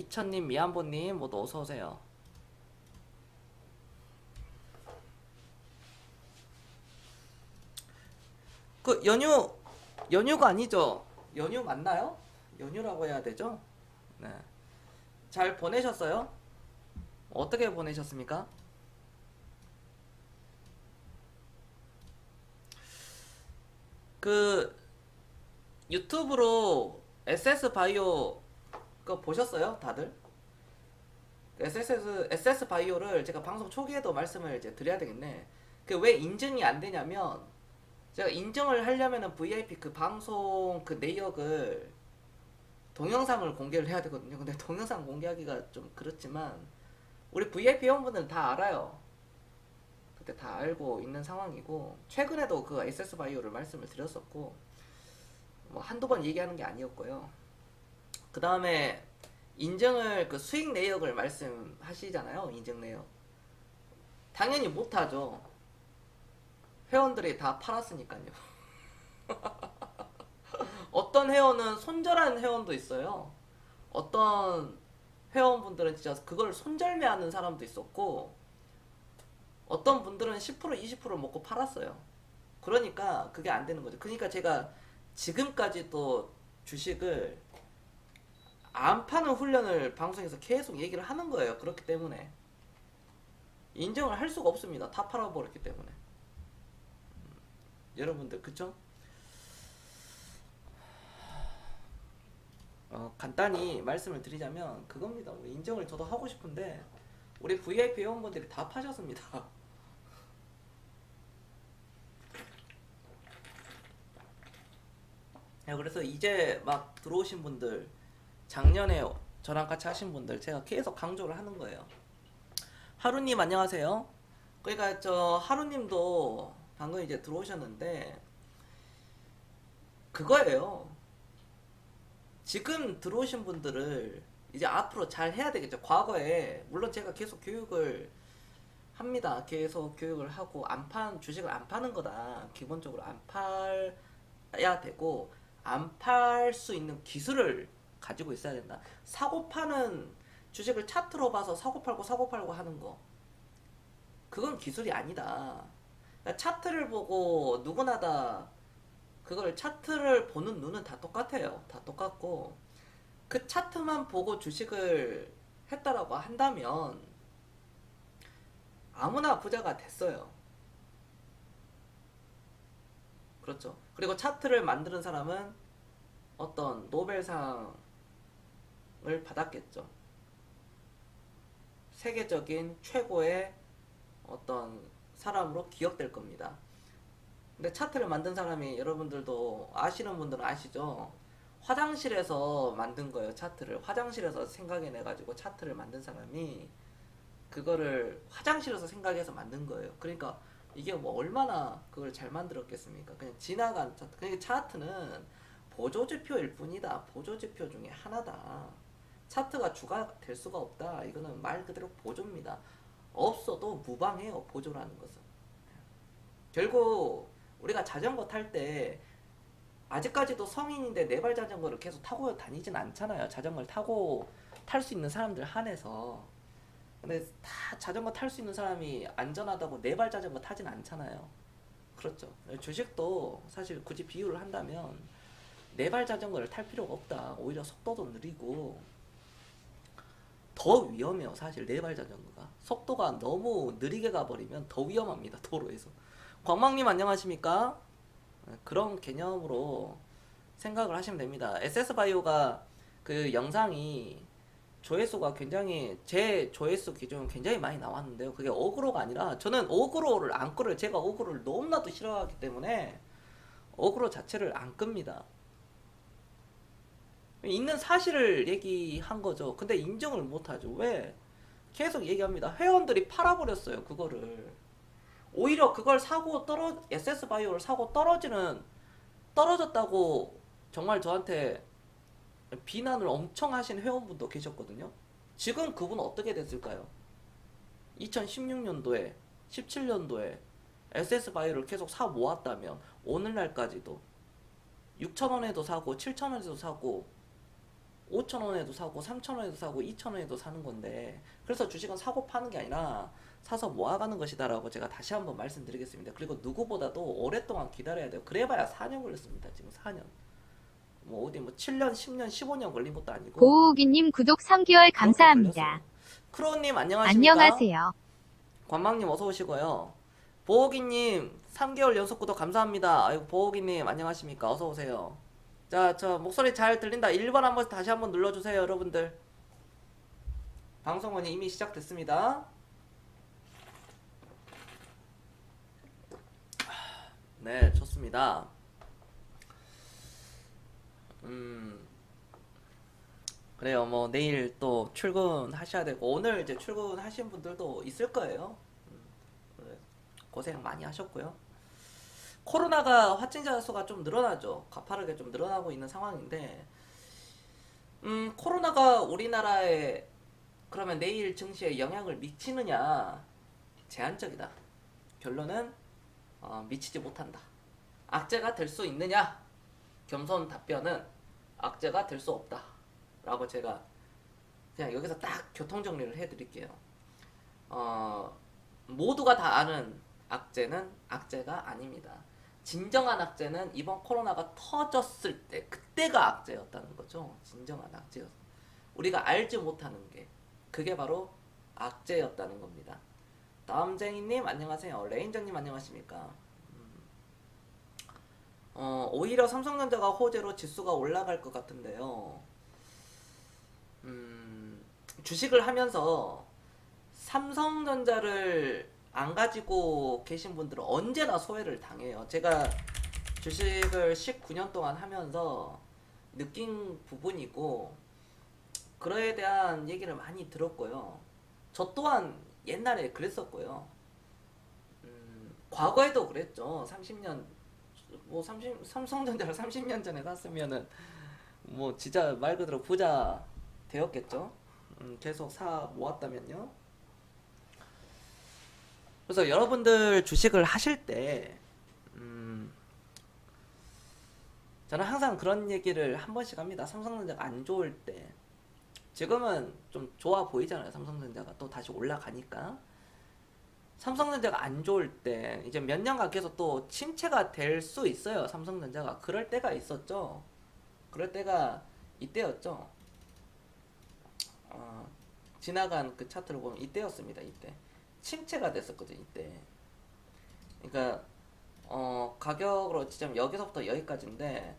이천님, 미안보님 모두 어서오세요. 그 연휴가 아니죠? 연휴 맞나요? 연휴라고 해야 되죠? 네. 잘 보내셨어요? 어떻게 보내셨습니까? 그 유튜브로 SS 바이오 그거 보셨어요? 다들? SS 바이오를 제가 방송 초기에도 말씀을 이제 드려야 되겠네. 그 왜 인증이 안 되냐면 제가 인증을 하려면은 VIP 그 방송 그 내역을 동영상을 공개를 해야 되거든요. 근데 동영상 공개하기가 좀 그렇지만 우리 VIP 회원분들은 다 알아요. 그때 다 알고 있는 상황이고 최근에도 그 SS 바이오를 말씀을 드렸었고 뭐 한두 번 얘기하는 게 아니었고요. 그 다음에 인증을 그 수익 내역을 말씀하시잖아요. 인증 내역 당연히 못하죠. 회원들이 다 팔았으니까요. 어떤 회원은 손절한 회원도 있어요. 어떤 회원분들은 진짜 그걸 손절매하는 사람도 있었고 어떤 분들은 10% 20% 먹고 팔았어요. 그러니까 그게 안 되는 거죠. 그러니까 제가 지금까지도 주식을 안 파는 훈련을 방송에서 계속 얘기를 하는 거예요. 그렇기 때문에 인정을 할 수가 없습니다. 다 팔아버렸기 때문에. 여러분들 그쵸? 간단히 말씀을 드리자면 그겁니다. 인정을 저도 하고 싶은데 우리 VIP 회원분들이 다 파셨습니다. 그래서 이제 막 들어오신 분들 작년에 저랑 같이 하신 분들 제가 계속 강조를 하는 거예요. 하루님 안녕하세요. 그러니까 저 하루님도 방금 이제 들어오셨는데 그거예요. 지금 들어오신 분들을 이제 앞으로 잘 해야 되겠죠. 과거에 물론 제가 계속 교육을 합니다. 계속 교육을 하고 주식을 안 파는 거다. 기본적으로 안 팔아야 되고 안 팔 수 있는 기술을 가지고 있어야 된다. 사고 파는 주식을 차트로 봐서 사고 팔고 하는 거 그건 기술이 아니다. 그러니까 차트를 보고 누구나 다 그걸 차트를 보는 눈은 다 똑같아요. 다 똑같고 그 차트만 보고 주식을 했다라고 한다면 아무나 부자가 됐어요. 그렇죠. 그리고 차트를 만드는 사람은 어떤 노벨상을 받았겠죠. 세계적인 최고의 어떤 사람으로 기억될 겁니다. 근데 차트를 만든 사람이 여러분들도 아시는 분들은 아시죠? 화장실에서 만든 거예요. 차트를 화장실에서 생각해내가지고 차트를 만든 사람이 그거를 화장실에서 생각해서 만든 거예요. 그러니까 이게 뭐 얼마나 그걸 잘 만들었겠습니까? 그냥 지나간 차트. 그러니까 차트는 보조지표일 뿐이다. 보조지표 중에 하나다. 차트가 주가 될 수가 없다. 이거는 말 그대로 보조입니다. 없어도 무방해요. 보조라는 것은. 결국 우리가 자전거 탈 때 아직까지도 성인인데 네발 자전거를 계속 타고 다니진 않잖아요. 자전거를 타고 탈 수 있는 사람들 한해서. 근데 다 자전거 탈 수 있는 사람이 안전하다고 네발 자전거 타진 않잖아요. 그렇죠. 주식도 사실 굳이 비유를 한다면 네발 자전거를 탈 필요가 없다. 오히려 속도도 느리고 더 위험해요. 사실 네발 자전거가 속도가 너무 느리게 가버리면 더 위험합니다. 도로에서. 광망님 안녕하십니까? 그런 개념으로 생각을 하시면 됩니다. SS바이오가 그 영상이 조회수가 굉장히 제 조회수 기준 굉장히 많이 나왔는데요. 그게 어그로가 아니라 저는 어그로를 안 끌어요. 제가 어그로를 너무나도 싫어하기 때문에 어그로 자체를 안 끕니다. 있는 사실을 얘기한 거죠. 근데 인정을 못하죠. 왜? 계속 얘기합니다. 회원들이 팔아버렸어요. 그거를. 오히려 그걸 사고 SS바이오를 사고 떨어졌다고 정말 저한테 비난을 엄청 하신 회원분도 계셨거든요. 지금 그분 어떻게 됐을까요? 2016년도에 17년도에 SS바이오를 계속 사 모았다면 오늘날까지도 6,000원에도 사고 7,000원에도 사고 5,000원에도 사고 3,000원에도 사고 2,000원에도 사는 건데, 그래서 주식은 사고 파는 게 아니라 사서 모아가는 것이다라고 제가 다시 한번 말씀드리겠습니다. 그리고 누구보다도 오랫동안 기다려야 돼요. 그래봐야 4년 걸렸습니다. 지금 4년. 뭐 어디 뭐 7년, 10년, 15년 걸린 것도 아니고 보호기님 구독 3개월 그렇게 감사합니다. 걸렸어요. 크로우님 안녕하십니까? 안녕하세요. 관망님 어서 오시고요. 보호기님 3개월 연속 구독 감사합니다. 아이고 보호기님 안녕하십니까? 어서 오세요. 자, 저 목소리 잘 들린다. 1번 한번 다시 한번 눌러주세요, 여러분들. 방송원이 이미 시작됐습니다. 네, 좋습니다. 그래요. 뭐 내일 또 출근하셔야 되고 오늘 이제 출근하신 분들도 있을 거예요. 네, 고생 많이 하셨고요. 코로나가 확진자 수가 좀 늘어나죠. 가파르게 좀 늘어나고 있는 상황인데, 코로나가 우리나라에 그러면 내일 증시에 영향을 미치느냐? 제한적이다. 결론은 미치지 못한다. 악재가 될 수 있느냐? 겸손 답변은 악재가 될 수 없다. 라고 제가 그냥 여기서 딱 교통정리를 해드릴게요. 모두가 다 아는 악재는 악재가 아닙니다. 진정한 악재는 이번 코로나가 터졌을 때 그때가 악재였다는 거죠. 진정한 악재였어. 우리가 알지 못하는 게 그게 바로 악재였다는 겁니다. 다음쟁이님 안녕하세요. 레인저님 안녕하십니까? 오히려 삼성전자가 호재로 지수가 올라갈 것 같은데요. 주식을 하면서 삼성전자를 안 가지고 계신 분들은 언제나 소외를 당해요. 제가 주식을 19년 동안 하면서 느낀 부분이고, 그거에 대한 얘기를 많이 들었고요. 저 또한 옛날에 그랬었고요. 과거에도 그랬죠. 30년, 뭐 삼성전자를 30년 전에 샀으면은 뭐 진짜 말 그대로 부자 되었겠죠. 계속 사 모았다면요. 그래서 여러분들 주식을 하실 때, 저는 항상 그런 얘기를 한 번씩 합니다. 삼성전자가 안 좋을 때. 지금은 좀 좋아 보이잖아요. 삼성전자가 또 다시 올라가니까. 삼성전자가 안 좋을 때, 이제 몇 년간 계속 또 침체가 될 수 있어요. 삼성전자가. 그럴 때가 있었죠. 그럴 때가 이때였죠. 지나간 그 차트를 보면 이때였습니다. 이때. 침체가 됐었거든요. 이때. 그러니까 가격으로 지금 여기서부터 여기까지인데,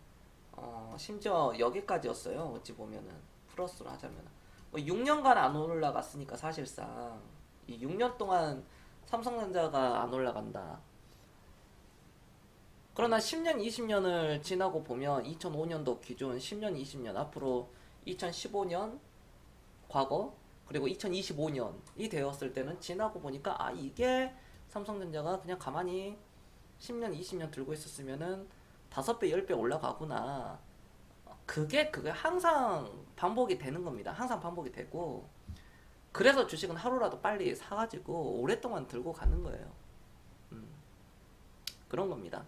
심지어 여기까지였어요. 어찌 보면은 플러스로 하자면 뭐 6년간 안 올라갔으니까 사실상 이 6년 동안 삼성전자가 안 올라간다. 그러나 10년, 20년을 지나고 보면 2005년도 기준 10년, 20년 앞으로 2015년 과거 그리고 2025년이 되었을 때는 지나고 보니까 이게 삼성전자가 그냥 가만히 10년, 20년 들고 있었으면은 5배, 10배 올라가구나. 그게 항상 반복이 되는 겁니다. 항상 반복이 되고, 그래서 주식은 하루라도 빨리 사가지고 오랫동안 들고 가는 거예요. 그런 겁니다.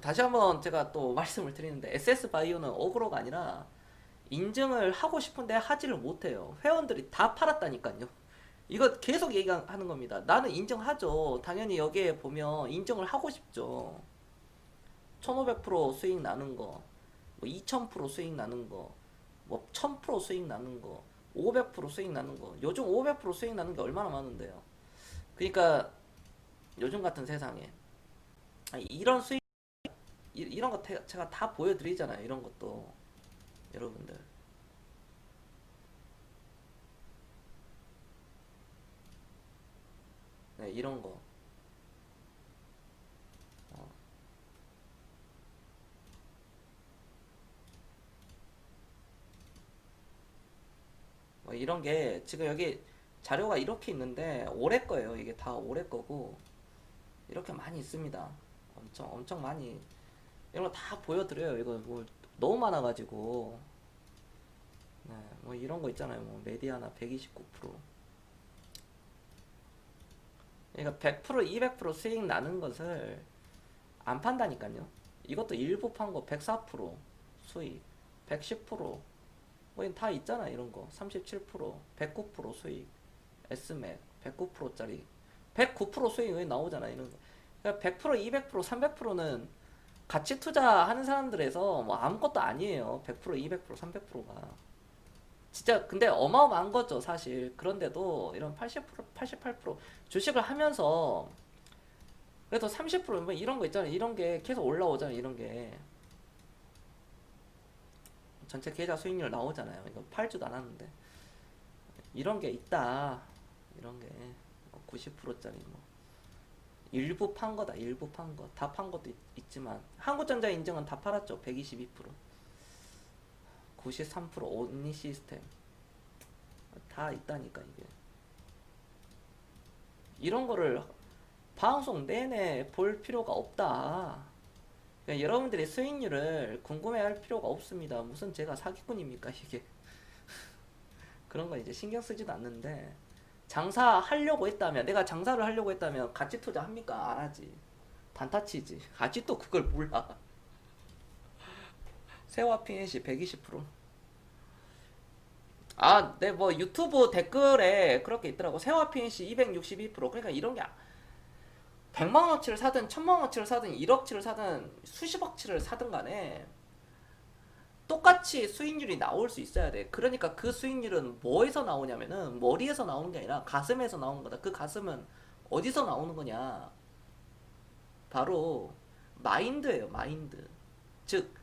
다시 한번 제가 또 말씀을 드리는데, SS바이오는 어그로가 아니라 인증을 하고 싶은데 하지를 못해요. 회원들이 다 팔았다니까요. 이거 계속 얘기하는 겁니다. 나는 인증하죠. 당연히 여기에 보면 인증을 하고 싶죠. 1500% 수익 나는 거, 뭐 2000% 수익 나는 거, 뭐 1000% 수익 나는 거, 500% 수익 나는 거. 요즘 500% 수익 나는 게 얼마나 많은데요. 그러니까 요즘 같은 세상에 이런 수익, 이런 거 제가 다 보여드리잖아요. 이런 것도 여러분들. 네, 이런 거. 뭐 이런 게 지금 여기 자료가 이렇게 있는데 올해 거예요. 이게 다 올해 거고 이렇게 많이 있습니다. 엄청 많이 이런 거 다 보여드려요. 이거 뭐 너무 많아가지고. 네, 뭐 이런 거 있잖아요. 뭐 메디아나 129%. 그러니까 100%, 200% 수익 나는 것을 안 판다니까요. 이것도 일부 판 거 104% 수익, 110%, 뭐 다 있잖아. 이런 거 37%, 109% 수익, S맥 109%짜리 109% 수익이 나오잖아. 이런 거. 그러니까 100%, 200%, 300%는 가치 투자하는 사람들에서 뭐 아무것도 아니에요. 100%, 200%, 300%가 진짜 근데 어마어마한 거죠, 사실. 그런데도 이런 80%, 88% 주식을 하면서 그래도 30%뭐 이런 거 있잖아요. 이런 게 계속 올라오잖아요. 이런 게 전체 계좌 수익률 나오잖아요. 이거 팔지도 않았는데 이런 게 있다. 이런 게 90%짜리 뭐 일부 판 거다. 일부 판 거. 다 판 것도 있지만 한국전자 인증은 다 팔았죠. 122%, 93% 온리 시스템 다 있다니까. 이게 이런 거를 방송 내내 볼 필요가 없다. 그러니까 여러분들이 수익률을 궁금해할 필요가 없습니다. 무슨 제가 사기꾼입니까 이게. 그런 거 이제 신경 쓰지도 않는데, 장사하려고 했다면, 내가 장사를 하려고 했다면 가치 투자 합니까? 안 하지. 단타치지. 아직도 그걸 몰라. 세와 피넷이 120%. 아, 네, 뭐 유튜브 댓글에 그렇게 있더라고. 세와 피넷이 262%. 그러니까 이런 게 100만원어치를 사든 1000만원어치를 사든 1억치를 사든 수십억치를 사든 간에 똑같이 수익률이 나올 수 있어야 돼. 그러니까 그 수익률은 뭐에서 나오냐면은 머리에서 나오는 게 아니라 가슴에서 나오는 거다. 그 가슴은 어디서 나오는 거냐? 바로 마인드예요, 마인드. 즉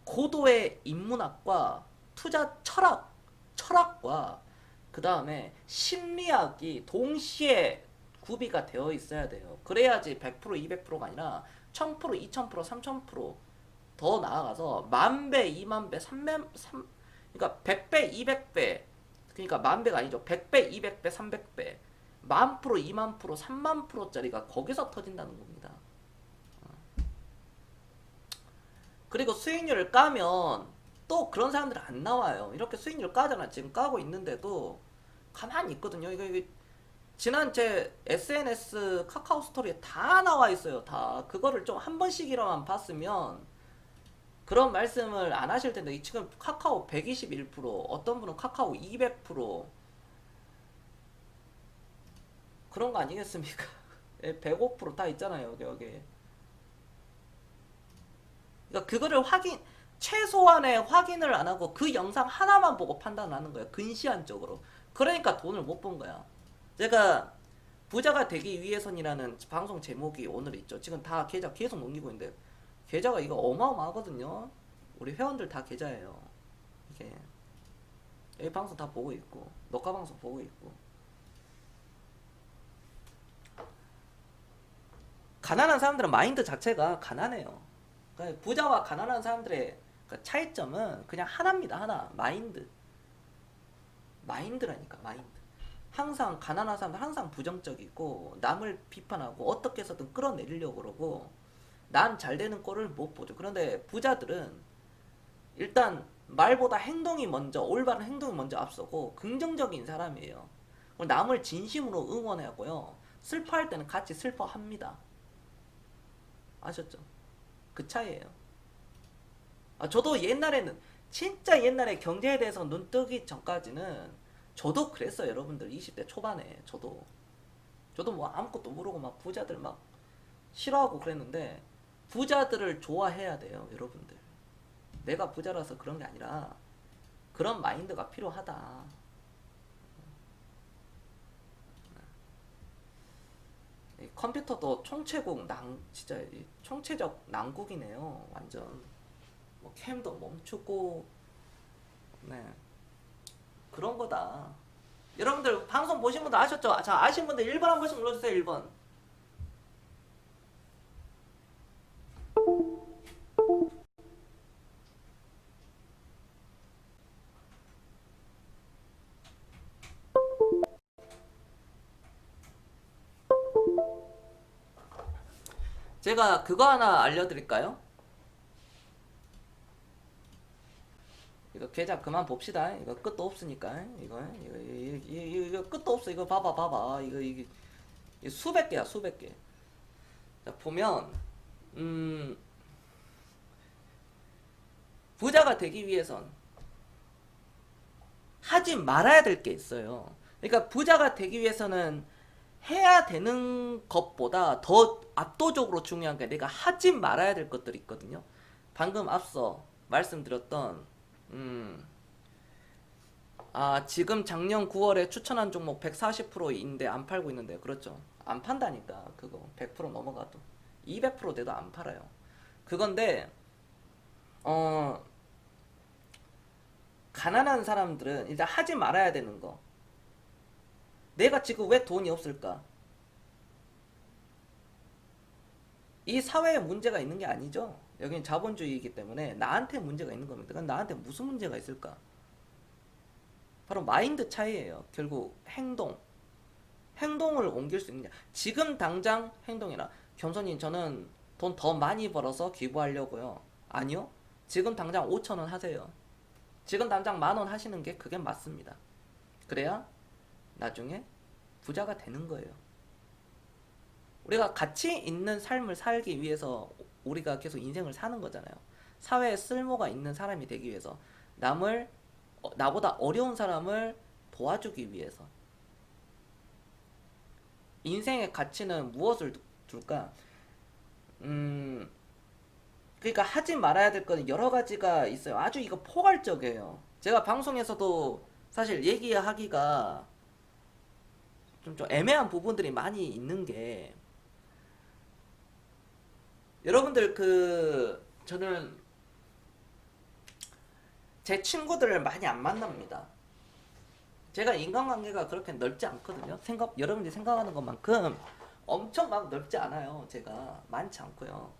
고도의 인문학과 투자 철학과 그 다음에 심리학이 동시에 구비가 되어 있어야 돼요. 그래야지 100%, 200%가 아니라 1000%, 2000%, 3000%더 나아가서 만배, 2만배, 그러니까 100배, 200배, 그러니까 만배가 아니죠. 100배, 200배, 300배, 10,000%, 2만%, 3만%짜리가 거기서 터진다는 겁니다. 그리고 수익률을 까면 또 그런 사람들 안 나와요. 이렇게 수익률 까잖아. 지금 까고 있는데도 가만히 있거든요. 이거 지난 제 SNS 카카오 스토리에 다 나와 있어요. 다. 그거를 좀 한 번씩이라만 봤으면 그런 말씀을 안 하실 텐데, 지금 카카오 121%, 어떤 분은 카카오 200%, 그런 거 아니겠습니까? 105%다 있잖아요. 여기. 그러니까 그거를 최소한의 확인을 안 하고 그 영상 하나만 보고 판단하는 거야. 근시안적으로. 그러니까 돈을 못 번 거야. 제가 부자가 되기 위해선이라는 방송 제목이 오늘 있죠. 지금 다 계좌 계속 넘기고 있는데, 계좌가 이거 어마어마하거든요. 우리 회원들 다 계좌예요. 이게 이 방송 다 보고 있고, 녹화 방송 보고 있고. 가난한 사람들은 마인드 자체가 가난해요. 그러니까 부자와 가난한 사람들의 그 차이점은 그냥 하나입니다. 하나. 마인드라니까, 마인드. 항상 가난한 사람들 항상 부정적이고, 남을 비판하고 어떻게 해서든 끌어내리려고 그러고, 난 잘 되는 꼴을 못 보죠. 그런데 부자들은 일단 말보다 행동이 먼저, 올바른 행동이 먼저 앞서고 긍정적인 사람이에요. 남을 진심으로 응원하고요, 슬퍼할 때는 같이 슬퍼합니다. 아셨죠? 그 차이예요. 저도 옛날에는, 진짜 옛날에 경제에 대해서 눈 뜨기 전까지는 저도 그랬어요. 여러분들 20대 초반에 저도 뭐 아무것도 모르고 막 부자들 막 싫어하고 그랬는데, 부자들을 좋아해야 돼요. 여러분들, 내가 부자라서 그런 게 아니라 그런 마인드가 필요하다. 컴퓨터도 총체국 진짜 총체적 난국이네요. 완전 뭐 캠도 멈추고, 네, 그런 거다. 여러분들 방송 보신 분들 아셨죠? 자, 아신 분들 1번 한 번씩 눌러주세요. 1번. 제가 그거 하나 알려드릴까요? 이거 계좌 그만 봅시다. 이거 끝도 없으니까. 이거 끝도 없어. 이거 봐봐. 이거 수백 개야, 수백 개. 자, 보면, 음, 부자가 되기 위해선 하지 말아야 될 게 있어요. 그러니까 부자가 되기 위해서는 해야 되는 것보다 더 압도적으로 중요한 게 내가 하지 말아야 될 것들이 있거든요. 방금 앞서 말씀드렸던 지금 작년 9월에 추천한 종목 140%인데 안 팔고 있는데 그렇죠. 안 판다니까. 그거 100% 넘어가도 200% 돼도 안 팔아요. 그건데 가난한 사람들은 일단 하지 말아야 되는 거. 내가 지금 왜 돈이 없을까? 이 사회에 문제가 있는 게 아니죠. 여기는 자본주의이기 때문에 나한테 문제가 있는 겁니다. 그럼 나한테 무슨 문제가 있을까? 바로 마인드 차이예요. 결국 행동을 옮길 수 있느냐. 지금 당장 행동이라. 겸손님 저는 돈 더 많이 벌어서 기부하려고요. 아니요. 지금 당장 5,000원 하세요. 지금 당장 10,000원 하시는 게 그게 맞습니다. 그래야 나중에 부자가 되는 거예요. 우리가 가치 있는 삶을 살기 위해서 우리가 계속 인생을 사는 거잖아요. 사회에 쓸모가 있는 사람이 되기 위해서 나보다 어려운 사람을 도와주기 위해서. 인생의 가치는 무엇을 둘까? 그러니까 하지 말아야 될 거는 여러 가지가 있어요. 아주 이거 포괄적이에요. 제가 방송에서도 사실 얘기하기가 좀 애매한 부분들이 많이 있는 게, 여러분들 저는 제 친구들을 많이 안 만납니다. 제가 인간관계가 그렇게 넓지 않거든요. 여러분들이 생각하는 것만큼 엄청 막 넓지 않아요. 제가 많지 않고요.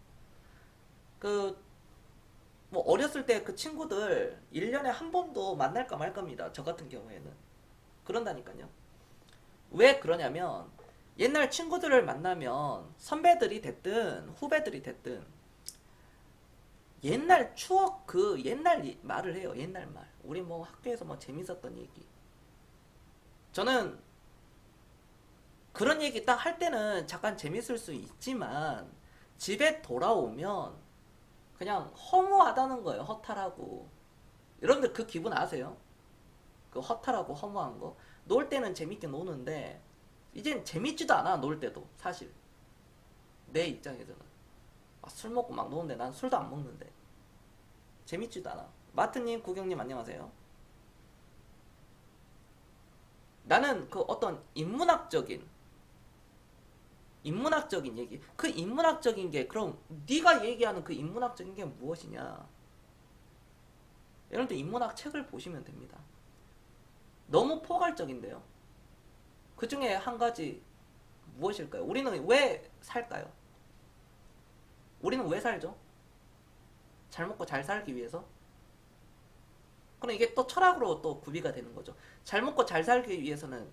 뭐 어렸을 때 그 친구들 1년에 한 번도 만날까 말까입니다. 저 같은 경우에는. 그런다니까요. 왜 그러냐면 옛날 친구들을 만나면 선배들이 됐든 후배들이 됐든 옛날 추억, 옛날 말을 해요. 옛날 말. 우리 뭐 학교에서 뭐 재밌었던 얘기. 저는 그런 얘기 딱 할 때는 잠깐 재밌을 수 있지만 집에 돌아오면 그냥 허무하다는 거예요. 허탈하고. 여러분들 그 기분 아세요? 그 허탈하고 허무한 거. 놀 때는 재밌게 노는데 이젠 재밌지도 않아. 놀 때도 사실 내 입장에서는 술 먹고 막 노는데 난 술도 안 먹는데 재밌지도 않아. 마트님, 구경님 안녕하세요. 나는 그 어떤 인문학적인 얘기, 그 인문학적인 게, 그럼 네가 얘기하는 그 인문학적인 게 무엇이냐. 여러분들 인문학 책을 보시면 됩니다. 너무 포괄적인데요. 그 중에 한 가지 무엇일까요? 우리는 왜 살까요? 우리는 왜 살죠? 잘 먹고 잘 살기 위해서? 그럼 이게 또 철학으로 또 구비가 되는 거죠. 잘 먹고 잘 살기 위해서는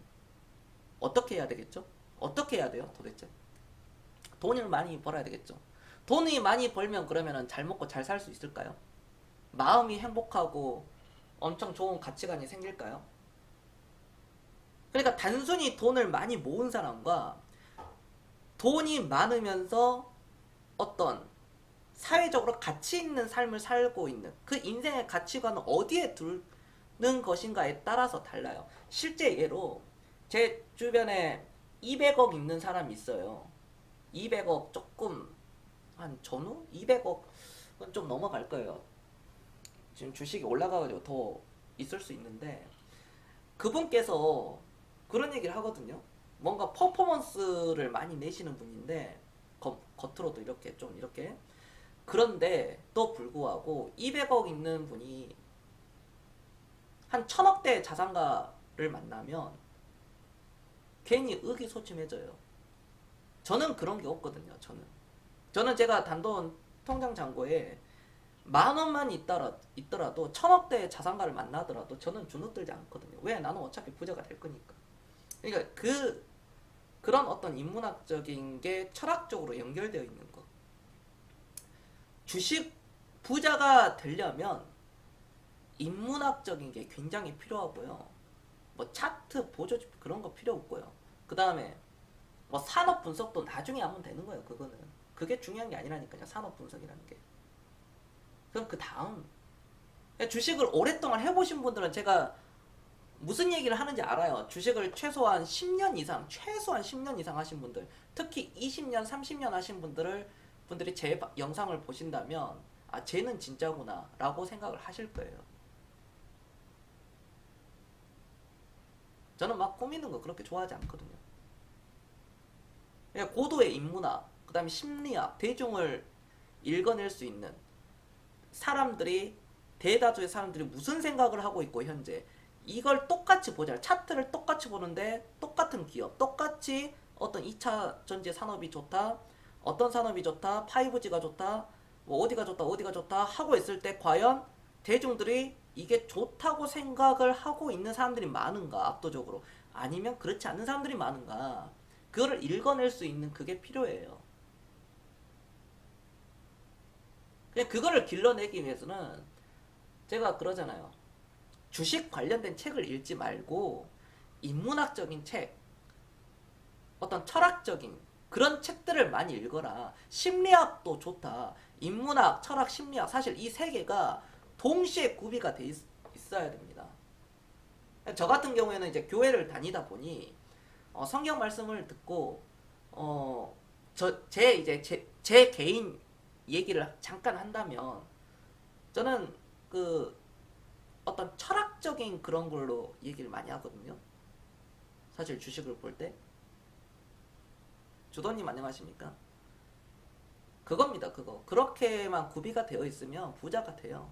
어떻게 해야 되겠죠? 어떻게 해야 돼요, 도대체? 돈을 많이 벌어야 되겠죠. 돈이 많이 벌면 그러면은 잘 먹고 잘 살 수 있을까요? 마음이 행복하고 엄청 좋은 가치관이 생길까요? 그러니까 단순히 돈을 많이 모은 사람과 돈이 많으면서 어떤 사회적으로 가치 있는 삶을 살고 있는 그 인생의 가치관은 어디에 두는 것인가에 따라서 달라요. 실제 예로 제 주변에 200억 있는 사람이 있어요. 200억 조금 한 전후 200억은 좀 넘어갈 거예요. 지금 주식이 올라가가지고 더 있을 수 있는데, 그분께서 그런 얘기를 하거든요. 뭔가 퍼포먼스를 많이 내시는 분인데 겉으로도 이렇게 좀 이렇게. 그런데 또 불구하고 200억 있는 분이 한 1,000억대 자산가를 만나면 괜히 의기소침해져요. 저는 그런 게 없거든요. 저는 제가 단돈 통장 잔고에 10,000원만 있더라도 1,000억대의 자산가를 만나더라도 저는 주눅들지 않거든요. 왜? 나는 어차피 부자가 될 거니까. 그러니까 그런 어떤 인문학적인 게 철학적으로 연결되어 있는 거. 주식 부자가 되려면 인문학적인 게 굉장히 필요하고요. 뭐 차트, 보조지표 그런 거 필요 없고요. 그 다음에 뭐 산업 분석도 나중에 하면 되는 거예요. 그거는 그게 중요한 게 아니라니까요. 산업 분석이라는 게. 그럼 그 다음 주식을 오랫동안 해보신 분들은 제가 무슨 얘기를 하는지 알아요. 주식을 최소한 10년 이상, 최소한 10년 이상 하신 분들, 특히 20년, 30년 하신 분들이 제 영상을 보신다면, 아, 쟤는 진짜구나, 라고 생각을 하실 거예요. 저는 막 꾸미는 거 그렇게 좋아하지 않거든요. 그냥 고도의 인문학, 그 다음에 심리학, 대중을 읽어낼 수 있는 사람들이, 대다수의 사람들이 무슨 생각을 하고 있고, 현재. 이걸 똑같이 보자. 차트를 똑같이 보는데, 똑같은 기업, 똑같이 어떤 2차 전지 산업이 좋다, 어떤 산업이 좋다, 5G가 좋다, 뭐 어디가 좋다, 어디가 좋다 하고 있을 때, 과연 대중들이 이게 좋다고 생각을 하고 있는 사람들이 많은가, 압도적으로. 아니면 그렇지 않은 사람들이 많은가. 그거를 읽어낼 수 있는 그게 필요해요. 그냥 그거를 길러내기 위해서는 제가 그러잖아요. 주식 관련된 책을 읽지 말고 인문학적인 책, 어떤 철학적인 그런 책들을 많이 읽어라. 심리학도 좋다. 인문학, 철학, 심리학, 사실 이 세 개가 동시에 구비가 돼 있어야 됩니다. 저 같은 경우에는 이제 교회를 다니다 보니 성경 말씀을 듣고 제 개인 얘기를 잠깐 한다면, 저는 그 어떤 철학적인 그런 걸로 얘기를 많이 하거든요. 사실 주식을 볼 때. 주도님 안녕하십니까? 그겁니다, 그거. 그렇게만 구비가 되어 있으면 부자가 돼요.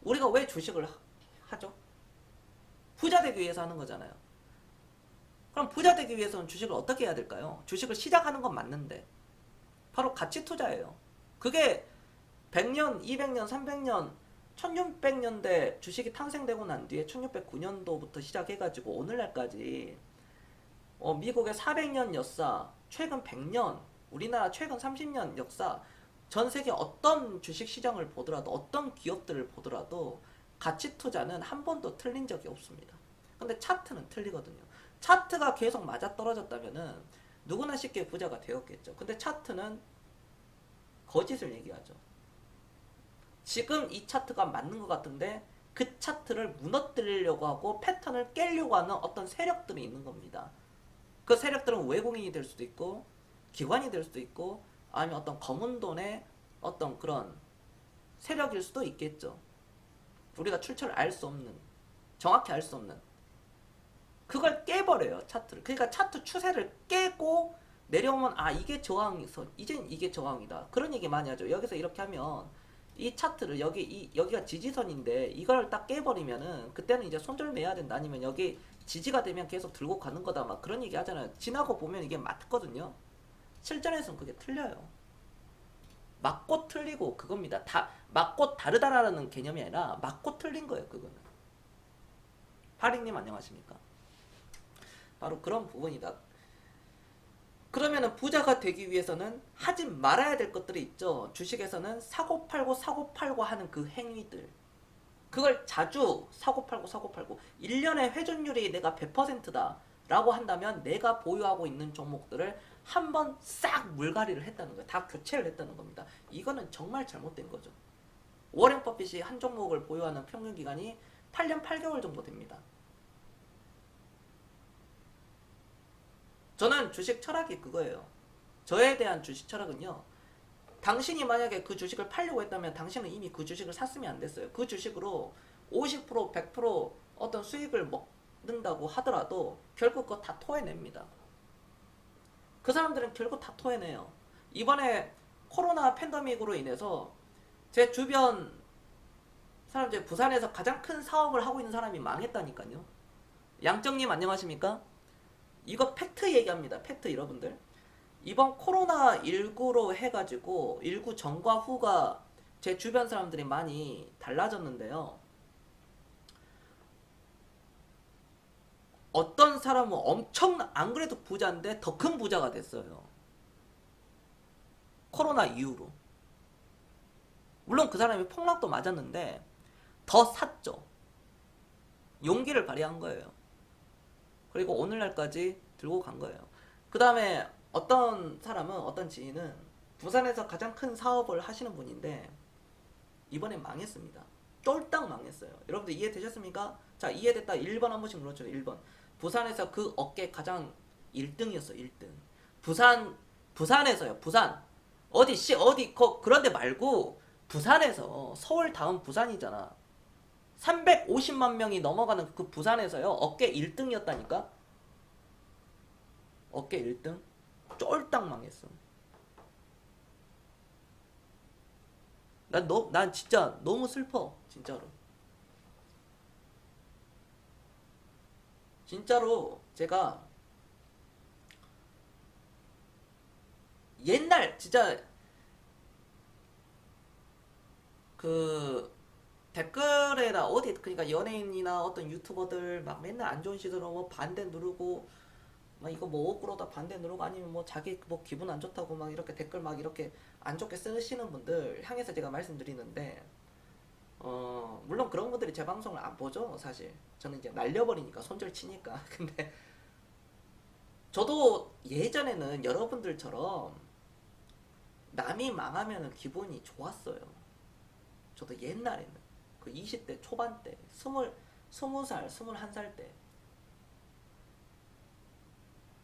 우리가 왜 주식을 하죠? 부자 되기 위해서 하는 거잖아요. 그럼 부자 되기 위해서는 주식을 어떻게 해야 될까요? 주식을 시작하는 건 맞는데 바로 가치 투자예요. 그게 100년, 200년, 300년, 1600년대 주식이 탄생되고 난 뒤에 1609년도부터 시작해가지고 오늘날까지 미국의 400년 역사, 최근 100년, 우리나라 최근 30년 역사, 전 세계 어떤 주식 시장을 보더라도, 어떤 기업들을 보더라도 가치 투자는 한 번도 틀린 적이 없습니다. 근데 차트는 틀리거든요. 차트가 계속 맞아떨어졌다면은 누구나 쉽게 부자가 되었겠죠. 근데 차트는 거짓을 얘기하죠. 지금 이 차트가 맞는 것 같은데 그 차트를 무너뜨리려고 하고 패턴을 깨려고 하는 어떤 세력들이 있는 겁니다. 그 세력들은 외국인이 될 수도 있고 기관이 될 수도 있고 아니면 어떤 검은 돈의 어떤 그런 세력일 수도 있겠죠. 우리가 출처를 알 수 없는, 정확히 알 수 없는, 그걸 깨버려요, 차트를. 그러니까 차트 추세를 깨고 내려오면, 아, 이게 저항선, 이젠 이게 저항이다, 그런 얘기 많이 하죠. 여기서 이렇게 하면 이 차트를 여기가 지지선인데 이걸 딱 깨버리면은 그때는 이제 손절매야 된다, 아니면 여기 지지가 되면 계속 들고 가는 거다, 막 그런 얘기 하잖아요. 지나고 보면 이게 맞거든요. 실전에서는 그게 틀려요. 맞고 틀리고 그겁니다. 다 맞고 다르다라는 개념이 아니라 맞고 틀린 거예요, 그거는. 파링님 안녕하십니까? 바로 그런 부분이다. 그러면은 부자가 되기 위해서는 하지 말아야 될 것들이 있죠. 주식에서는 사고 팔고 하는 그 행위들, 그걸 자주 사고 팔고 1년의 회전율이 내가 100%다 라고 한다면 내가 보유하고 있는 종목들을 한번 싹 물갈이를 했다는 거예요. 다 교체를 했다는 겁니다. 이거는 정말 잘못된 거죠. 워렌 버핏이 한 종목을 보유하는 평균 기간이 8년 8개월 정도 됩니다. 저는 주식 철학이 그거예요. 저에 대한 주식 철학은요, 당신이 만약에 그 주식을 팔려고 했다면 당신은 이미 그 주식을 샀으면 안 됐어요. 그 주식으로 50%, 100% 어떤 수익을 먹는다고 하더라도 결국 그거 다 토해냅니다. 그 사람들은 결국 다 토해내요. 이번에 코로나 팬데믹으로 인해서 제 주변 사람들, 부산에서 가장 큰 사업을 하고 있는 사람이 망했다니까요. 양정님 안녕하십니까? 이거 팩트 얘기합니다. 팩트, 여러분들. 이번 코로나19로 해가지고 19 전과 후가 제 주변 사람들이 많이 달라졌는데요. 어떤 사람은 엄청, 안 그래도 부자인데 더 큰 부자가 됐어요. 코로나 이후로. 물론 그 사람이 폭락도 맞았는데 더 샀죠. 용기를 발휘한 거예요. 그리고 오늘날까지 들고 간 거예요. 그 다음에 어떤 사람은, 어떤 지인은 부산에서 가장 큰 사업을 하시는 분인데 이번에 망했습니다. 쫄딱 망했어요. 여러분들 이해되셨습니까? 자, 이해됐다. 1번 한 번씩 눌러줘요. 1번. 부산에서 그 업계 가장 1등이었어. 1등. 부산에서요. 부산. 어디 그런 데 말고 부산에서 서울 다음 부산이잖아. 350만 명이 넘어가는 그 부산에서요. 업계 1등이었다니까? 업계 1등? 쫄딱 망했어. 난 진짜 너무 슬퍼. 진짜로. 진짜로 제가 옛날 진짜 그 댓글에다 어디 그러니까 연예인이나 어떤 유튜버들 막 맨날 안 좋은 시도로 뭐 반대 누르고 막 이거 뭐 억울하다 반대 누르고 아니면 뭐 자기 뭐 기분 안 좋다고 막 이렇게 댓글 막 이렇게 안 좋게 쓰시는 분들 향해서 제가 말씀드리는데 물론 그런 분들이 제 방송을 안 보죠. 사실 저는 이제 날려버리니까 손절 치니까. 근데 저도 예전에는 여러분들처럼 남이 망하면 기분이 좋았어요. 저도 옛날에는 그 20대 초반 때 20살 21살 때.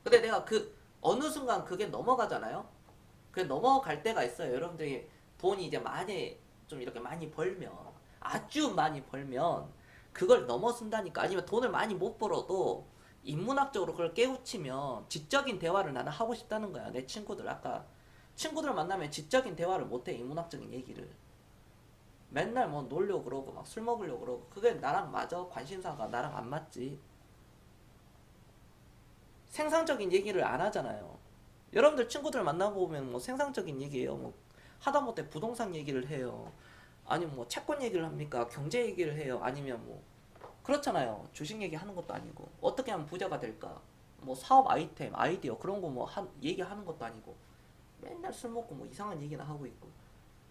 근데 내가 그 어느 순간 그게 넘어가잖아요. 그게 넘어갈 때가 있어요. 여러분들이 돈이 이제 많이 좀 이렇게 많이 벌면 아주 많이 벌면 그걸 넘어선다니까. 아니면 돈을 많이 못 벌어도 인문학적으로 그걸 깨우치면 지적인 대화를 나는 하고 싶다는 거야. 내 친구들 아까 친구들 만나면 지적인 대화를 못해. 인문학적인 얘기를 맨날 뭐 놀려고 그러고 막 술 먹으려고 그러고 그게 나랑 맞아? 관심사가 나랑 안 맞지. 생산적인 얘기를 안 하잖아요. 여러분들 친구들 만나보면 뭐 생산적인 얘기예요. 뭐 하다못해 부동산 얘기를 해요. 아니면 뭐 채권 얘기를 합니까? 경제 얘기를 해요. 아니면 뭐 그렇잖아요. 주식 얘기하는 것도 아니고 어떻게 하면 부자가 될까? 뭐 사업 아이템, 아이디어 그런 거 뭐 얘기하는 것도 아니고 맨날 술 먹고 뭐 이상한 얘기나 하고 있고.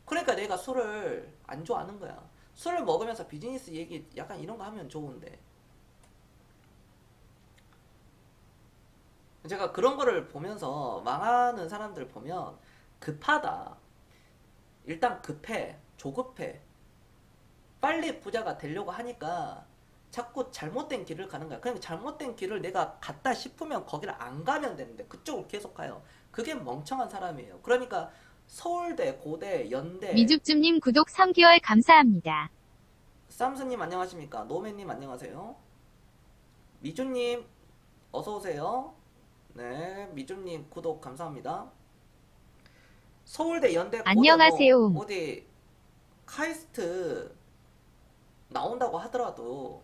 그러니까 내가 술을 안 좋아하는 거야. 술을 먹으면서 비즈니스 얘기 약간 이런 거 하면 좋은데 제가 그런 거를 보면서 망하는 사람들 보면 급하다. 일단 급해. 조급해. 빨리 부자가 되려고 하니까 자꾸 잘못된 길을 가는 거야. 그러니까 잘못된 길을 내가 갔다 싶으면 거기를 안 가면 되는데 그쪽을 계속 가요. 그게 멍청한 사람이에요. 그러니까 서울대, 고대, 연대. 미죽쯤님 구독 3개월 감사합니다. 쌈스님 안녕하십니까? 노맨님 안녕하세요. 미주님 어서오세요. 네, 미주님 구독 감사합니다. 서울대, 연대, 고대 안녕하세요. 뭐 어디 카이스트 나온다고 하더라도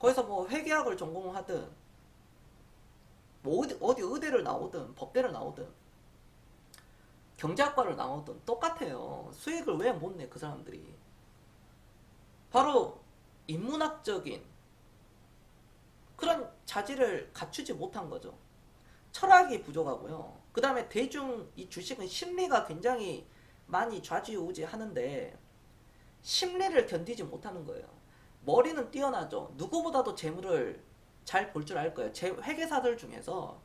거기서 뭐 회계학을 전공하든 뭐 어디 의대를 나오든 법대를 나오든 경제학과를 나오든 똑같아요. 수익을 왜 못 내 그 사람들이. 바로 인문학적인 그런 자질을 갖추지 못한 거죠. 철학이 부족하고요. 그 다음에 대중 이 주식은 심리가 굉장히 많이 좌지우지 하는데 심리를 견디지 못하는 거예요. 머리는 뛰어나죠. 누구보다도 재물을 잘 볼 줄 알 거예요. 회계사들 중에서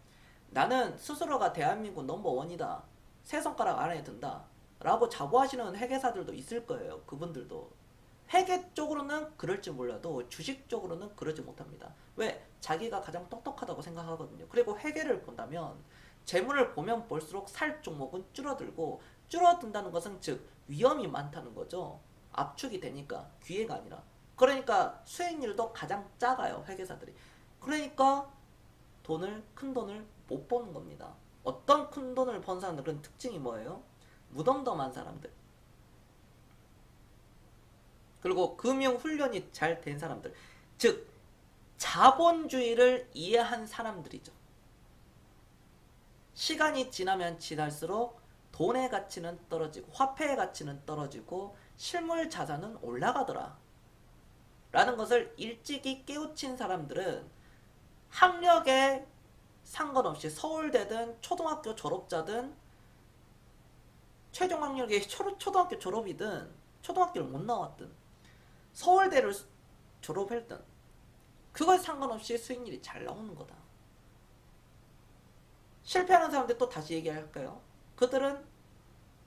나는 스스로가 대한민국 넘버원이다. 세 손가락 안에 든다. 라고 자부하시는 회계사들도 있을 거예요. 그분들도. 회계 쪽으로는 그럴지 몰라도 주식 쪽으로는 그러지 못합니다. 왜? 자기가 가장 똑똑하다고 생각하거든요. 그리고 회계를 본다면 재물을 보면 볼수록 살 종목은 줄어들고 줄어든다는 것은 즉 위험이 많다는 거죠. 압축이 되니까 기회가 아니라. 그러니까 수익률도 가장 작아요. 회계사들이. 그러니까 큰 돈을 못 버는 겁니다. 어떤 큰 돈을 번 사람들은 특징이 뭐예요? 무덤덤한 사람들. 그리고 금융 훈련이 잘 된 사람들. 즉 자본주의를 이해한 사람들이죠. 시간이 지나면 지날수록 돈의 가치는 떨어지고 화폐의 가치는 떨어지고 실물 자산은 올라가더라. 라는 것을 일찍이 깨우친 사람들은 학력에 상관없이 서울대든 초등학교 졸업자든 최종 학력이 초등학교 졸업이든 초등학교를 못 나왔든 서울대를 졸업했든 그걸 상관없이 수익률이 잘 나오는 거다. 실패하는 사람들 또 다시 얘기할까요? 그들은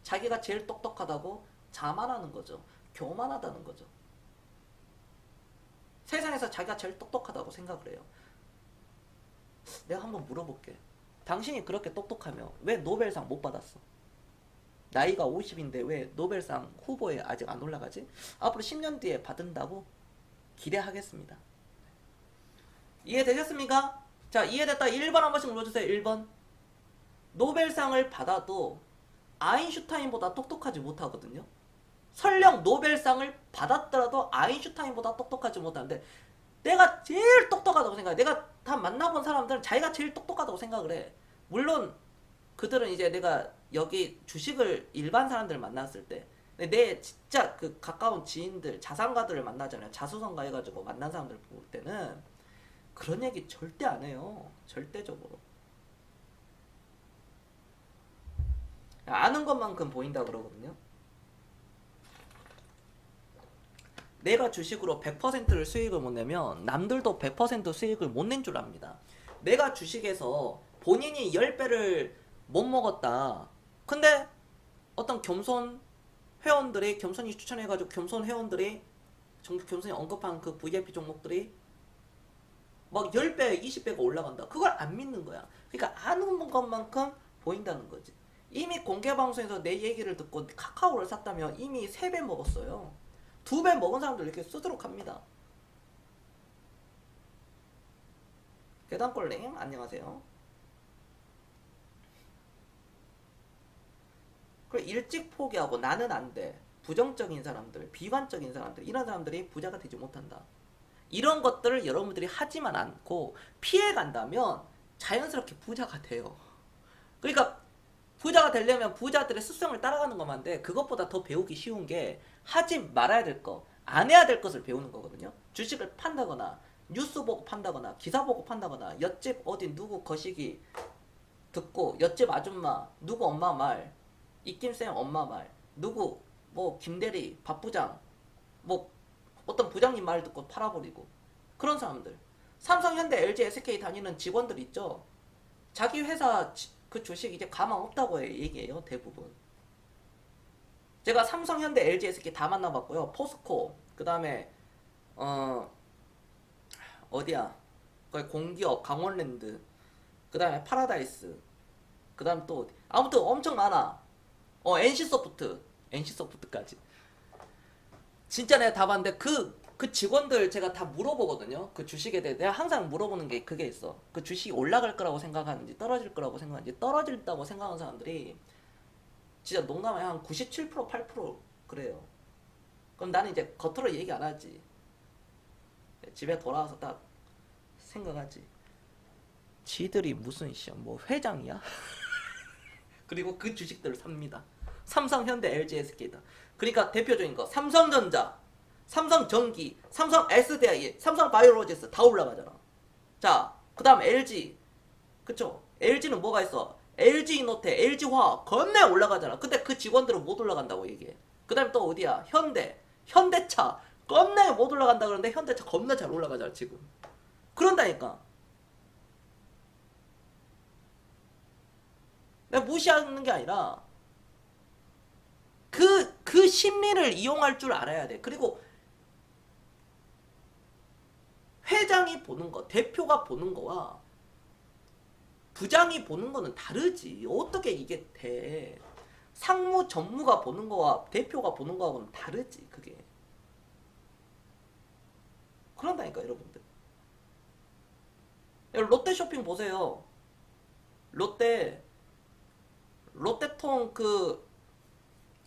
자기가 제일 똑똑하다고 자만하는 거죠. 교만하다는 거죠. 세상에서 자기가 제일 똑똑하다고 생각을 해요. 내가 한번 물어볼게. 당신이 그렇게 똑똑하면 왜 노벨상 못 받았어? 나이가 50인데 왜 노벨상 후보에 아직 안 올라가지? 앞으로 10년 뒤에 받은다고 기대하겠습니다. 이해되셨습니까? 자, 이해됐다. 1번 한 번씩 눌러주세요. 1번. 노벨상을 받아도 아인슈타인보다 똑똑하지 못하거든요. 설령 노벨상을 받았더라도 아인슈타인보다 똑똑하지 못하는데 내가 제일 똑똑하다고 생각해. 내가 다 만나본 사람들은 자기가 제일 똑똑하다고 생각을 해. 물론 그들은 이제 내가 여기 주식을 일반 사람들 만났을 때 내 진짜 그 가까운 지인들, 자산가들을 만나잖아요. 자수성가 해가지고 만난 사람들 볼 때는 그런 얘기 절대 안 해요. 절대적으로. 아는 것만큼 보인다 그러거든요. 내가 주식으로 100%를 수익을 못 내면 남들도 100% 수익을 못 낸 줄 압니다. 내가 주식에서 본인이 10배를 못 먹었다. 근데 어떤 겸손 회원들이, 겸손이 추천해가지고 겸손 회원들이, 겸손이 언급한 그 VIP 종목들이 막 10배, 20배가 올라간다. 그걸 안 믿는 거야. 그러니까 아는 것만큼 보인다는 거지. 이미 공개 방송에서 내 얘기를 듣고 카카오를 샀다면 이미 3배 먹었어요. 2배 먹은 사람들 이렇게 쓰도록 합니다. 계단꼴님 안녕하세요. 그리고 일찍 포기하고 나는 안 돼. 부정적인 사람들, 비관적인 사람들, 이런 사람들이 부자가 되지 못한다. 이런 것들을 여러분들이 하지만 않고 피해간다면 자연스럽게 부자가 돼요. 그러니까 부자가 되려면 부자들의 습성을 따라가는 것만데 그것보다 더 배우기 쉬운 게 하지 말아야 될 거, 안 해야 될 것을 배우는 거거든요. 주식을 판다거나 뉴스 보고 판다거나 기사 보고 판다거나 옆집 어디 누구 거시기 듣고 옆집 아줌마 누구 엄마 말, 이김쌤 엄마 말, 누구 뭐 김대리 밥부장 뭐 어떤 부장님 말 듣고 팔아버리고 그런 사람들. 삼성, 현대, LG, SK 다니는 직원들 있죠. 자기 회사 그 주식 이제 가망 없다고 얘기해요. 대부분. 제가 삼성, 현대, LG, SK 다 만나봤고요. 포스코, 그 다음에 어디야? 거기 공기업, 강원랜드, 그 다음에 파라다이스, 그 다음 또 어디? 아무튼 엄청 많아. NC소프트까지. 진짜 내가 다 봤는데 그 직원들 제가 다 물어보거든요. 그 주식에 대해 내가 항상 물어보는 게 그게 있어. 그 주식이 올라갈 거라고 생각하는지 떨어질 거라고 생각하는지. 떨어질다고 생각하는 사람들이 진짜 농담이 한 97%, 8% 그래요. 그럼 나는 이제 겉으로 얘기 안 하지. 집에 돌아와서 딱 생각하지. 지들이 무슨 시험 뭐 회장이야? 그리고 그 주식들을 삽니다. 삼성, 현대, LG, SK다. 그러니까 대표적인 거 삼성전자, 삼성전기, 삼성 SDI, 삼성 바이오로직스 다 올라가잖아. 자, 그 다음 LG. 그쵸? LG는 뭐가 있어? LG이노테, LG화학 겁내 올라가잖아. 근데 그 직원들은 못 올라간다고 얘기해. 그 다음에 또 어디야? 현대차 겁내 못 올라간다 그러는데 현대차 겁나 잘 올라가잖아 지금. 그런다니까. 내가 무시하는 게 아니라 그 심리를 이용할 줄 알아야 돼. 그리고 회장이 보는 거, 대표가 보는 거와 부장이 보는 거는 다르지. 어떻게 이게 돼? 상무 전무가 보는 거와 대표가 보는 거하고는 다르지. 그게. 그런다니까 여러분들. 롯데 쇼핑 보세요. 롯데통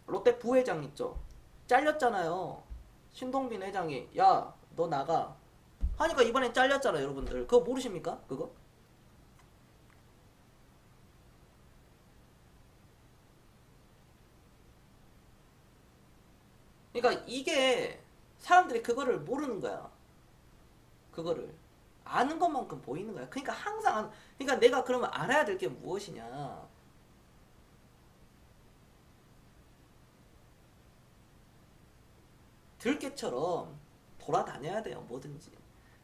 롯데 부회장 있죠. 잘렸잖아요. 신동빈 회장이 야 너 나가 하니까 이번엔 잘렸잖아 여러분들. 그거 모르십니까? 그거? 그러니까 이게 사람들이 그거를 모르는 거야. 그거를 아는 것만큼 보이는 거야. 그러니까 항상 그러니까 내가 그러면 알아야 될 게 무엇이냐? 들깨처럼 돌아다녀야 돼요. 뭐든지.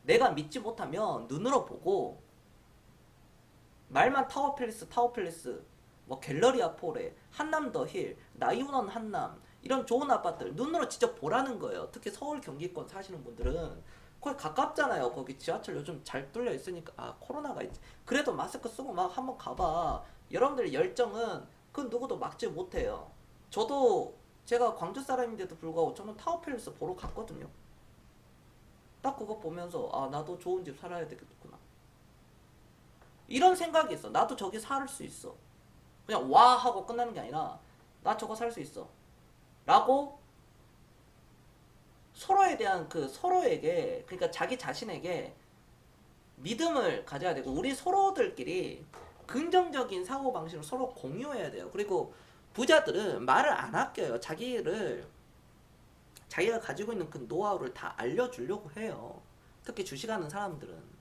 내가 믿지 못하면 눈으로 보고 말만 타워팰리스 뭐 갤러리아 포레, 한남 더힐, 나이운원 한남 이런 좋은 아파트를 눈으로 직접 보라는 거예요. 특히 서울 경기권 사시는 분들은 거기 가깝잖아요. 거기 지하철 요즘 잘 뚫려 있으니까. 아, 코로나가 있지. 그래도 마스크 쓰고 막 한번 가봐. 여러분들 열정은 그 누구도 막지 못해요. 저도 제가 광주 사람인데도 불구하고 저는 타워팰리스 보러 갔거든요. 딱 그거 보면서 아, 나도 좋은 집 살아야 되겠구나. 이런 생각이 있어. 나도 저기 살 수 있어. 그냥 와 하고 끝나는 게 아니라 나 저거 살 수 있어. 라고 서로에 대한 그 서로에게 그러니까 자기 자신에게 믿음을 가져야 되고 우리 서로들끼리 긍정적인 사고 방식을 서로 공유해야 돼요. 그리고 부자들은 말을 안 아껴요. 자기가 가지고 있는 그 노하우를 다 알려주려고 해요. 특히 주식하는 사람들은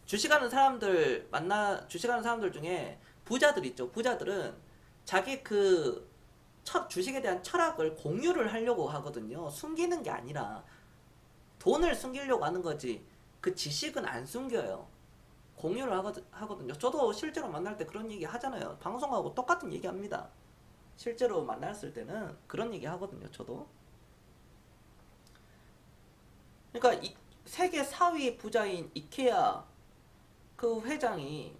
주식하는 사람들 중에 부자들 있죠. 부자들은 자기 그 주식에 대한 철학을 공유를 하려고 하거든요. 숨기는 게 아니라 돈을 숨기려고 하는 거지. 그 지식은 안 숨겨요. 공유를 하거든요. 저도 실제로 만날 때 그런 얘기 하잖아요. 방송하고 똑같은 얘기 합니다. 실제로 만났을 때는 그런 얘기 하거든요. 저도. 그러니까 세계 4위 부자인 이케아 그 회장이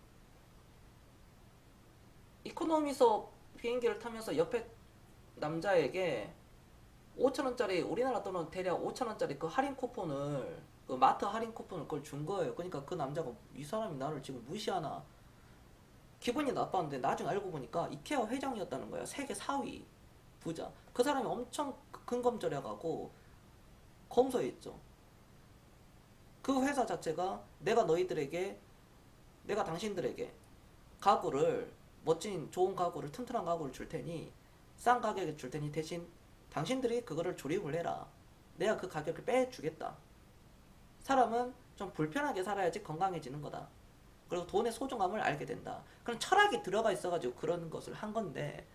이코노미석 비행기를 타면서 옆에 남자에게 5천원짜리 우리나라 돈은 대략 5천원짜리 그 할인 쿠폰을 그 마트 할인 쿠폰을 그걸 준 거예요. 그러니까 그 남자가 이 사람이 나를 지금 무시하나 기분이 나빴는데 나중에 알고 보니까 이케아 회장이었다는 거야. 세계 4위 부자. 그 사람이 엄청 근검절약하고 검소했죠. 그 회사 자체가 내가 당신들에게 가구를 멋진 좋은 가구를 튼튼한 가구를 줄 테니 싼 가격에 줄 테니 대신 당신들이 그거를 조립을 해라. 내가 그 가격을 빼주겠다. 사람은 좀 불편하게 살아야지 건강해지는 거다. 그리고 돈의 소중함을 알게 된다. 그런 철학이 들어가 있어가지고 그런 것을 한 건데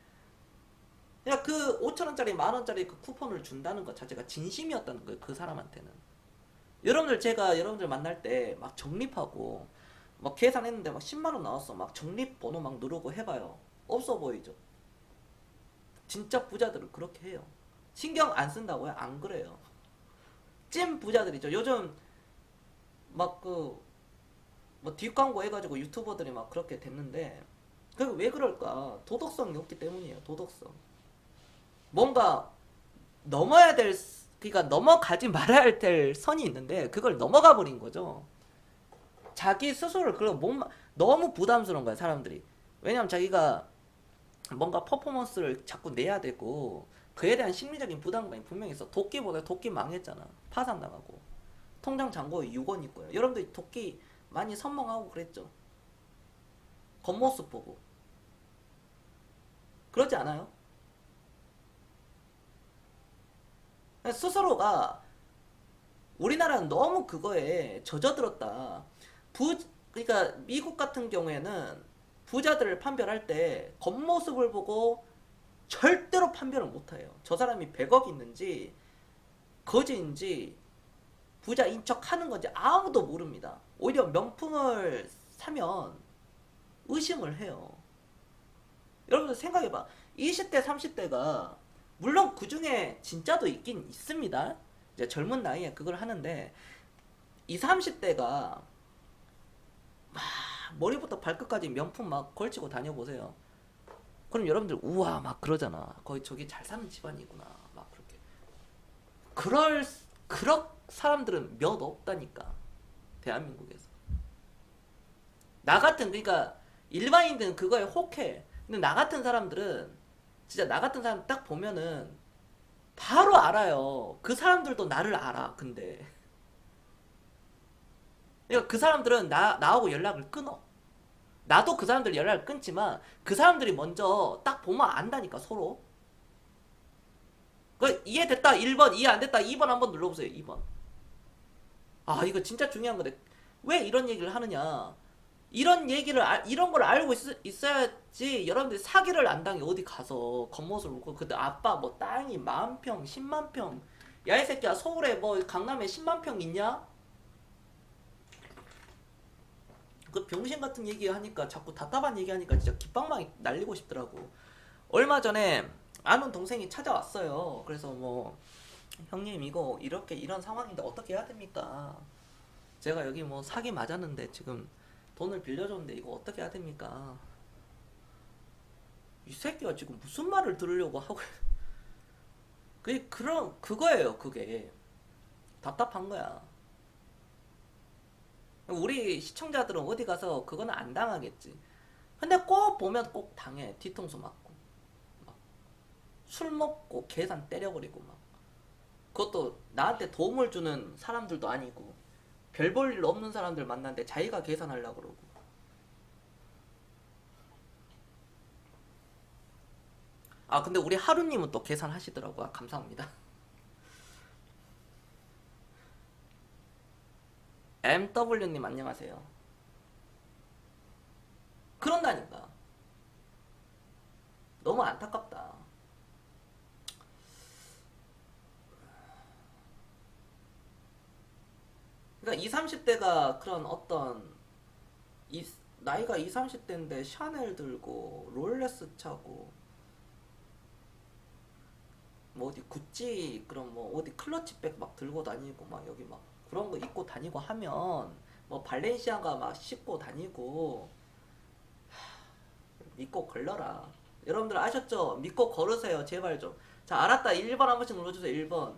그냥 그 5천원짜리 만원짜리 그 쿠폰을 준다는 것 자체가 진심이었다는 거예요. 그 사람한테는. 제가 여러분들 만날 때 막 적립하고 막 계산했는데 막 10만원 나왔어. 막 적립 번호 막 누르고 해봐요. 없어 보이죠? 진짜 부자들은 그렇게 해요. 신경 안 쓴다고요? 안 그래요. 찐 부자들이죠. 요즘 막 뭐 뒷광고 해가지고 유튜버들이 막 그렇게 됐는데 그 왜 그럴까? 도덕성이 없기 때문이에요. 도덕성. 뭔가 그러니까 넘어가지 말아야 될 선이 있는데 그걸 넘어가 버린 거죠. 자기 스스로를 너무 부담스러운 거야 사람들이. 왜냐면 자기가 뭔가 퍼포먼스를 자꾸 내야 되고 그에 대한 심리적인 부담감이 분명히 있어. 도끼 망했잖아. 파산 나가고 통장 잔고에 6원 있고요. 여러분들 도끼 많이 선망하고 그랬죠. 겉모습 보고 그러지 않아요? 스스로가 우리나라는 너무 그거에 젖어들었다. 그러니까 미국 같은 경우에는 부자들을 판별할 때 겉모습을 보고 절대로 판별을 못해요. 저 사람이 100억 있는지 거지인지 부자인 척 하는 건지 아무도 모릅니다. 오히려 명품을 사면 의심을 해요. 여러분들 생각해봐. 20대 30대가 물론 그 중에 진짜도 있긴 있습니다. 이제 젊은 나이에 그걸 하는데 20, 30대가 머리부터 발끝까지 명품 막 걸치고 다녀보세요. 그럼 여러분들 우와 막 그러잖아. 거의 저기 잘 사는 집안이구나. 막 그렇게. 그런 사람들은 몇 없다니까. 대한민국에서. 그러니까 일반인들은 그거에 혹해. 근데 나 같은 사람들은 진짜 나 같은 사람 딱 보면은 바로 알아요. 그 사람들도 나를 알아. 근데 그러니까 그 사람들은 나하고 연락을 끊어. 나도 그 사람들 연락을 끊지만 그 사람들이 먼저 딱 보면 안다니까 서로. 그 이해됐다 1번, 이해 안 됐다 2번 한번 눌러보세요. 2번. 아 이거 진짜 중요한 건데 왜 이런 얘기를 하느냐. 이런 걸 알고 있어야지 여러분들이 사기를 안 당해. 어디 가서 겉모습을 보고 그때 아빠 뭐 땅이 10,000평 100,000평 야 이 새끼야 서울에 뭐 강남에 100,000평 있냐? 그 병신 같은 얘기 하니까 자꾸 답답한 얘기 하니까 진짜 깃방망이 날리고 싶더라고. 얼마 전에 아는 동생이 찾아왔어요. 그래서 뭐 형님 이거 이렇게 이런 상황인데 어떻게 해야 됩니까? 제가 여기 뭐 사기 맞았는데 지금 돈을 빌려줬는데 이거 어떻게 해야 됩니까? 이 새끼가 지금 무슨 말을 들으려고 하고 그게 그런 그거예요. 그게 답답한 거야. 우리 시청자들은 어디 가서 그거는 안 당하겠지. 근데 꼭 보면 꼭 당해. 뒤통수 맞고 막 술 먹고 계산 때려버리고 막 그것도 나한테 도움을 주는 사람들도 아니고 별 볼 일 없는 사람들 만났는데 자기가 계산하려고 그러고. 아 근데 우리 하루님은 또 계산하시더라고요. 감사합니다. MW님 안녕하세요. 그런다니까. 너무 안타깝다. 그러니까 20, 30대가 그런 어떤 나이가 20, 30대인데 샤넬 들고 롤레스 차고 뭐 어디 구찌 그런 뭐 어디 클러치백 막 들고 다니고 막 여기 막 그런 거 입고 다니고 하면 뭐 발렌시아가 막 싣고 다니고 믿고 걸러라. 여러분들 아셨죠? 믿고 걸으세요. 제발 좀. 자 알았다. 1번 한 번씩 눌러주세요. 1번.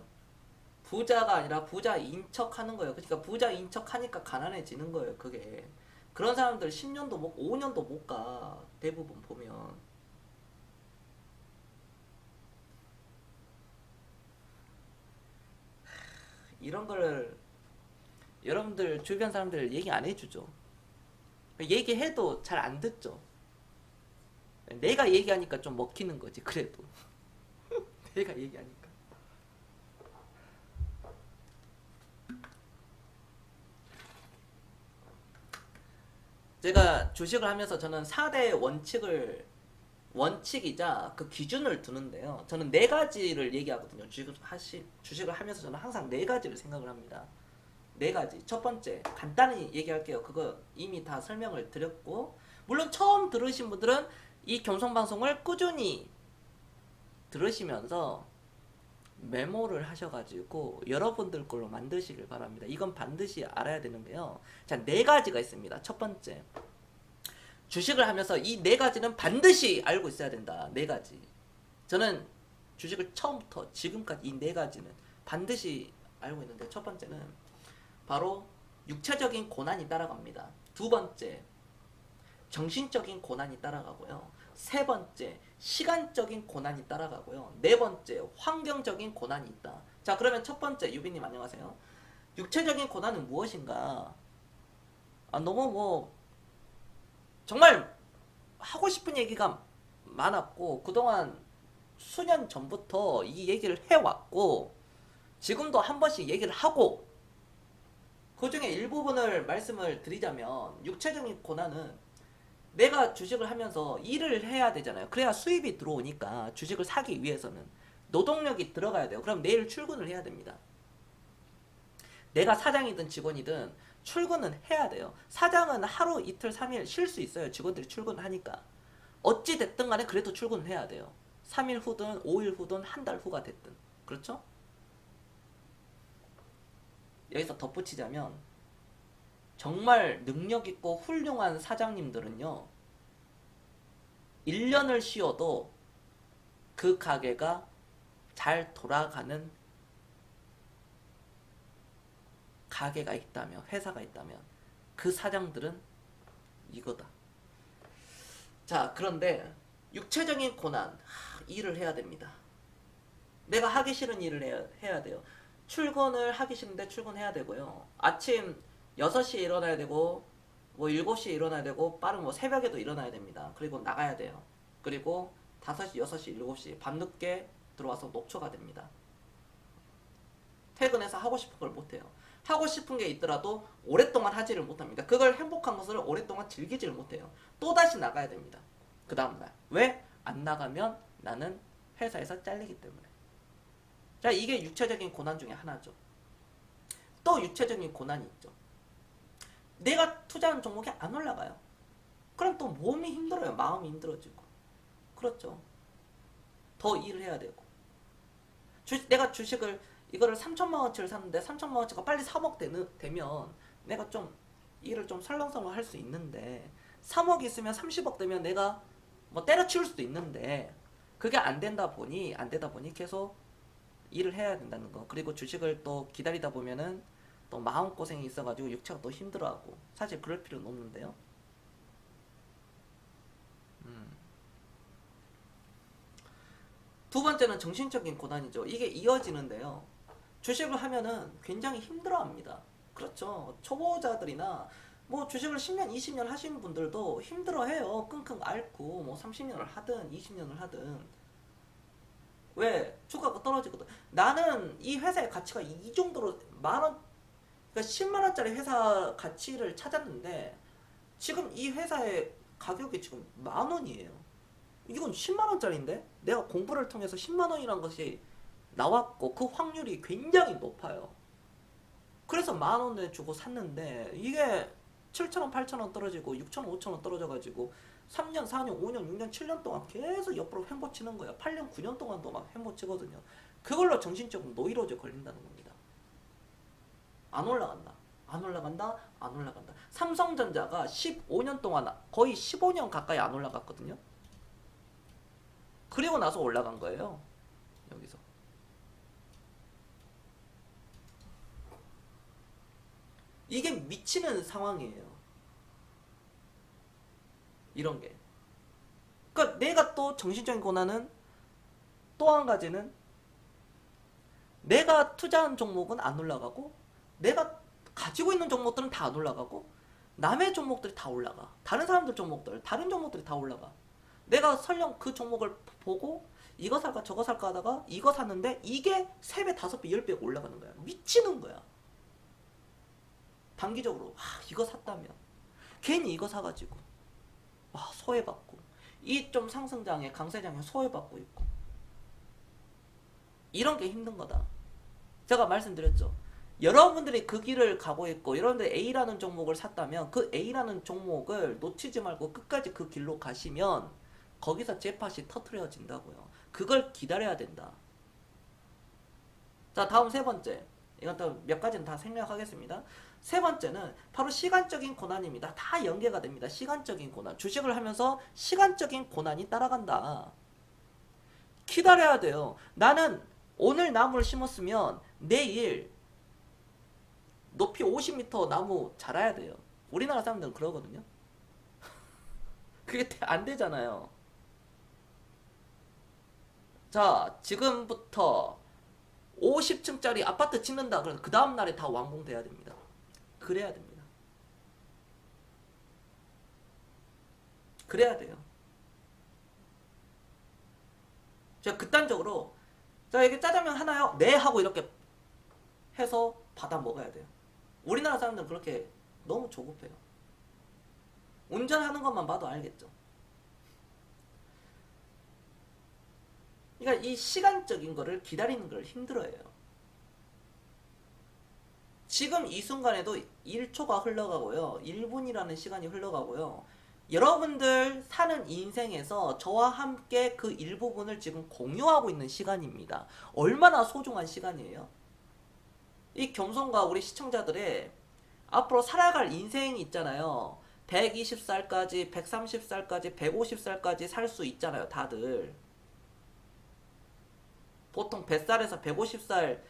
부자가 아니라 부자인 척 하는 거예요. 그러니까 부자인 척 하니까 가난해지는 거예요. 그게. 그런 사람들 10년도 못, 5년도 못 가. 대부분 보면. 이런 거를 여러분들 주변 사람들 얘기 안 해주죠. 얘기해도 잘 안 듣죠. 내가 얘기하니까 좀 먹히는 거지. 그래도. 내가 얘기하니까. 제가 주식을 하면서 저는 4대 원칙이자 그 기준을 두는데요. 저는 네 가지를 얘기하거든요. 주식을 하면서 저는 항상 네 가지를 생각을 합니다. 네 가지. 첫 번째, 간단히 얘기할게요. 그거 이미 다 설명을 드렸고, 물론 처음 들으신 분들은 이 경성방송을 꾸준히 들으시면서 메모를 하셔가지고 여러분들 걸로 만드시길 바랍니다. 이건 반드시 알아야 되는데요. 자, 네 가지가 있습니다. 첫 번째, 주식을 하면서 이 네 가지는 반드시 알고 있어야 된다. 네 가지. 저는 주식을 처음부터 지금까지 이 네 가지는 반드시 알고 있는데, 첫 번째는 바로 육체적인 고난이 따라갑니다. 두 번째, 정신적인 고난이 따라가고요. 세 번째, 시간적인 고난이 따라가고요. 네 번째, 환경적인 고난이 있다. 자, 그러면 첫 번째, 유비님 안녕하세요. 육체적인 고난은 무엇인가? 아, 너무 뭐 정말 하고 싶은 얘기가 많았고, 그동안 수년 전부터 이 얘기를 해왔고, 지금도 한 번씩 얘기를 하고, 그 중에 일부분을 말씀을 드리자면, 육체적인 고난은 내가 주식을 하면서 일을 해야 되잖아요. 그래야 수입이 들어오니까 주식을 사기 위해서는 노동력이 들어가야 돼요. 그럼 내일 출근을 해야 됩니다. 내가 사장이든 직원이든 출근은 해야 돼요. 사장은 하루 이틀 3일 쉴 수 있어요. 직원들이 출근하니까. 어찌 됐든 간에 그래도 출근을 해야 돼요. 3일 후든 5일 후든 한 달 후가 됐든. 그렇죠? 여기서 덧붙이자면 정말 능력 있고 훌륭한 사장님들은요, 1년을 쉬어도 그 가게가 잘 돌아가는 가게가 있다면, 회사가 있다면 그 사장들은 이거다. 자, 그런데 육체적인 고난, 일을 해야 됩니다. 내가 하기 싫은 일을 해야 돼요. 출근을 하기 싫은데 출근해야 되고요. 아침 6시에 일어나야 되고, 뭐 7시에 일어나야 되고, 빠른 뭐 새벽에도 일어나야 됩니다. 그리고 나가야 돼요. 그리고 5시, 6시, 7시 밤늦게 들어와서 녹초가 됩니다. 퇴근해서 하고 싶은 걸 못해요. 하고 싶은 게 있더라도 오랫동안 하지를 못합니다. 그걸 행복한 것을 오랫동안 즐기지를 못해요. 또다시 나가야 됩니다. 그 다음날. 왜? 안 나가면 나는 회사에서 잘리기 때문에. 자, 이게 육체적인 고난 중에 하나죠. 또 육체적인 고난이 있죠. 내가 투자한 종목이 안 올라가요. 그럼 또 몸이 힘들어요. 마음이 힘들어지고. 그렇죠. 더 일을 해야 되고. 내가 주식을 이거를 3천만 원치를 샀는데 3천만 원치가 빨리 3억 되면 내가 좀 일을 좀 설렁설렁 할 수 있는데 3억 있으면 30억 되면 내가 뭐 때려치울 수도 있는데 그게 안 되다 보니 계속 일을 해야 된다는 거. 그리고 주식을 또 기다리다 보면은 또 마음고생이 있어가지고 육체가 또 힘들어하고 사실 그럴 필요는 없는데요. 두 번째는 정신적인 고난이죠. 이게 이어지는데요. 주식을 하면은 굉장히 힘들어합니다. 그렇죠. 초보자들이나 뭐 주식을 10년, 20년 하시는 분들도 힘들어해요. 끙끙 앓고 뭐 30년을 하든 20년을 하든. 왜? 주가가 떨어지거든. 나는 이 회사의 가치가 이 정도로 만 원, 그러니까 10만 원짜리 회사 가치를 찾았는데 지금 이 회사의 가격이 지금 만 원이에요. 이건 10만 원짜리인데 내가 공부를 통해서 10만 원이라는 것이 나왔고 그 확률이 굉장히 높아요. 그래서 만 원에 주고 샀는데 이게 7천 원, 8천 원 떨어지고 6천 원, 5천 원 떨어져가지고 3년, 4년, 5년, 6년, 7년 동안 계속 옆으로 횡보 치는 거야. 8년, 9년 동안도 막 횡보 치거든요. 그걸로 정신적으로 노이로제 걸린다는 겁니다. 안 올라간다. 안 올라간다. 안 올라간다. 삼성전자가 15년 동안 거의 15년 가까이 안 올라갔거든요. 그리고 나서 올라간 거예요. 여기서. 이게 미치는 상황이에요. 이런 게. 그러니까 내가 또 정신적인 고난은 또 한 가지는 내가 투자한 종목은 안 올라가고 내가 가지고 있는 종목들은 다 안 올라가고 남의 종목들이 다 올라가. 다른 사람들 종목들, 다른 종목들이 다 올라가. 내가 설령 그 종목을 보고 이거 살까 저거 살까 하다가 이거 샀는데 이게 3배, 5배, 10배 올라가는 거야. 미치는 거야. 단기적으로 와 이거 샀다면 괜히 이거 사가지고 와 소외받고 이 좀 상승장에 강세장에 소외받고 있고 이런 게 힘든 거다. 제가 말씀드렸죠. 여러분들이 그 길을 가고 있고 여러분들이 A라는 종목을 샀다면 그 A라는 종목을 놓치지 말고 끝까지 그 길로 가시면 거기서 잭팟이 터트려진다고요. 그걸 기다려야 된다. 자, 다음 세 번째. 이건 또 몇 가지는 다 생략하겠습니다. 세 번째는 바로 시간적인 고난입니다. 다 연계가 됩니다. 시간적인 고난. 주식을 하면서 시간적인 고난이 따라간다. 기다려야 돼요. 나는 오늘 나무를 심었으면 내일 높이 50m 나무 자라야 돼요. 우리나라 사람들은 그러거든요. 그게 안 되잖아요. 자, 지금부터 50층짜리 아파트 짓는다. 그래서 그 다음날에 다 완공돼야 됩니다. 그래야 됩니다. 그래야 돼요. 제가 극단적으로 자, 이게 짜장면 하나요? 네 하고 이렇게 해서 받아 먹어야 돼요. 우리나라 사람들은 그렇게 너무 조급해요. 운전하는 것만 봐도 알겠죠. 그러니까 이 시간적인 거를 기다리는 걸 힘들어해요. 지금 이 순간에도 1초가 흘러가고요. 1분이라는 시간이 흘러가고요. 여러분들 사는 인생에서 저와 함께 그 일부분을 지금 공유하고 있는 시간입니다. 얼마나 소중한 시간이에요? 이 겸손과 우리 시청자들의 앞으로 살아갈 인생이 있잖아요. 120살까지, 130살까지, 150살까지 살 수 있잖아요, 다들. 보통 100살에서 150살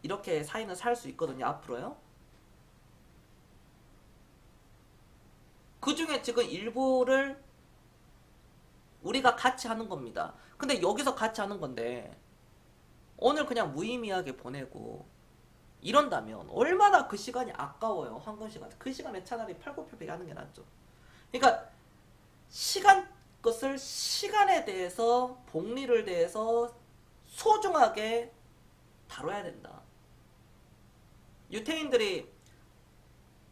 이렇게 사이는 살 수 있거든요, 앞으로요. 그 중에 지금 일부를 우리가 같이 하는 겁니다. 근데 여기서 같이 하는 건데 오늘 그냥 무의미하게 보내고 이런다면 얼마나 그 시간이 아까워요. 황금 시간. 그 시간에 차라리 팔굽혀펴기 하는 게 낫죠. 그러니까 시간 것을 시간에 대해서 복리를 대해서 소중하게 다뤄야 된다. 유태인들이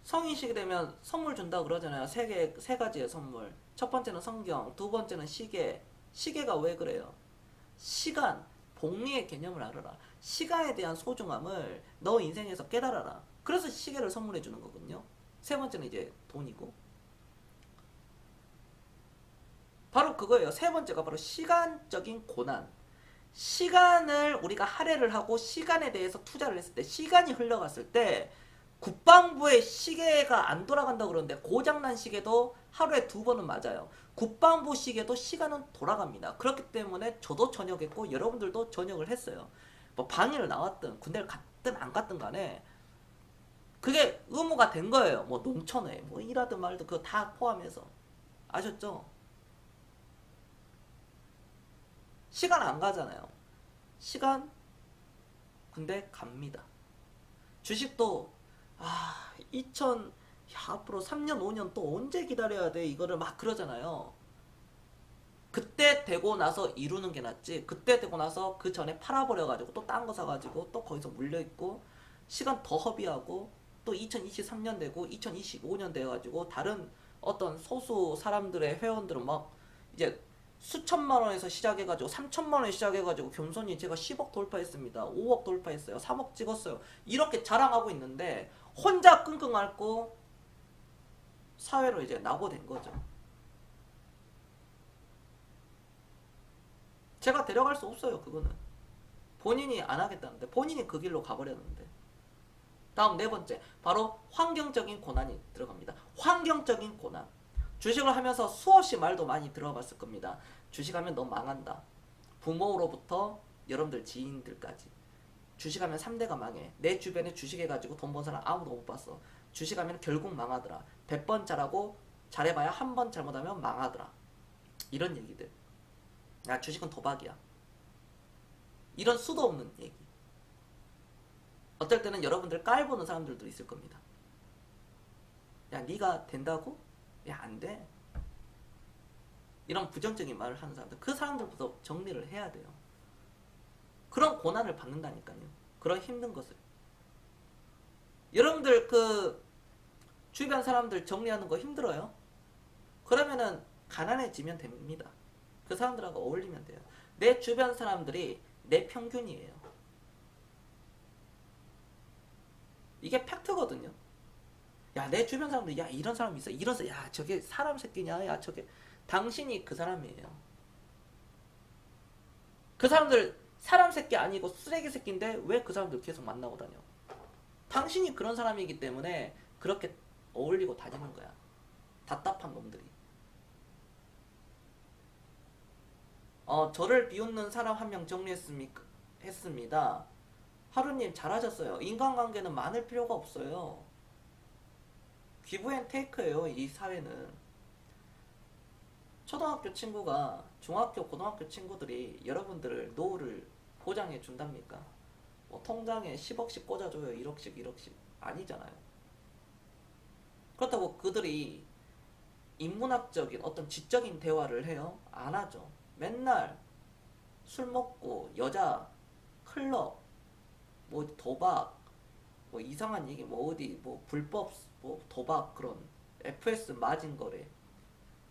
성인식이 되면 선물 준다고 그러잖아요. 세 가지의 선물. 첫 번째는 성경, 두 번째는 시계. 시계가 왜 그래요? 시간, 복리의 개념을 알아라. 시간에 대한 소중함을 너 인생에서 깨달아라. 그래서 시계를 선물해 주는 거거든요. 세 번째는 이제 돈이고. 바로 그거예요. 세 번째가 바로 시간적인 고난. 시간을 우리가 할애를 하고 시간에 대해서 투자를 했을 때 시간이 흘러갔을 때 국방부의 시계가 안 돌아간다고 그러는데 고장난 시계도 하루에 2번은 맞아요. 국방부 시계도 시간은 돌아갑니다. 그렇기 때문에 저도 전역했고 여러분들도 전역을 했어요. 뭐 방위를 나왔든 군대를 갔든 안 갔든 간에 그게 의무가 된 거예요. 뭐 농촌에 뭐 일하든 말든 그거 다 포함해서. 아셨죠? 시간 안 가잖아요. 시간 근데 갑니다. 주식도 2000 앞으로 3년 5년 또 언제 기다려야 돼 이거를 막 그러잖아요. 그때 되고 나서 이루는 게 낫지. 그때 되고 나서 그 전에 팔아버려가지고 또 딴 거 사가지고 또 거기서 물려있고 시간 더 허비하고 또 2023년 되고 2025년 돼가지고 다른 어떤 소수 사람들의 회원들은 막 이제 수천만 원에서 시작해가지고 3천만 원에 시작해가지고 겸손히 제가 10억 돌파했습니다. 5억 돌파했어요. 3억 찍었어요. 이렇게 자랑하고 있는데 혼자 끙끙 앓고 사회로 이제 낙오된 거죠. 제가 데려갈 수 없어요. 그거는 본인이 안 하겠다는데 본인이 그 길로 가버렸는데. 다음 4번째 바로 환경적인 고난이 들어갑니다. 환경적인 고난. 주식을 하면서 수없이 말도 많이 들어봤을 겁니다. 주식하면 너 망한다. 부모로부터 여러분들 지인들까지. 주식하면 3대가 망해. 내 주변에 주식해가지고 돈 번 사람 아무도 못 봤어. 주식하면 결국 망하더라. 100번 잘하고 잘해봐야 한 번 잘못하면 망하더라. 이런 얘기들. 야, 주식은 도박이야. 이런 수도 없는 얘기. 어떨 때는 여러분들 깔보는 사람들도 있을 겁니다. 야, 네가 된다고? 야, 안 돼. 이런 부정적인 말을 하는 사람들, 그 사람들부터 정리를 해야 돼요. 그런 고난을 받는다니까요. 그런 힘든 것을. 여러분들 그 주변 사람들 정리하는 거 힘들어요? 그러면은 가난해지면 됩니다. 그 사람들하고 어울리면 돼요. 내 주변 사람들이 내 평균이에요. 이게 팩트거든요. 야, 내 주변 사람들, 야, 이런 사람 있어. 이런 사람, 야, 저게 사람 새끼냐? 야, 저게. 당신이 그 사람이에요. 그 사람들 사람 새끼 아니고 쓰레기 새끼인데 왜 그 사람들 계속 만나고 다녀? 당신이 그런 사람이기 때문에 그렇게 어울리고 다니는 거야. 답답한 놈들이. 저를 비웃는 사람 한 명 했습니다. 하루님 잘하셨어요. 인간관계는 많을 필요가 없어요. 기브 앤 테이크예요. 이 사회는. 초등학교 친구가 중학교 고등학교 친구들이 여러분들을 노후를 보장해 준답니까? 뭐 통장에 10억씩 꽂아줘요. 1억씩 아니잖아요. 그렇다고 그들이 인문학적인 어떤 지적인 대화를 해요? 안 하죠. 맨날 술 먹고 여자 클럽 뭐 도박 뭐 이상한 얘기 뭐 어디 뭐 불법 뭐 도박 그런 FS 마진 거래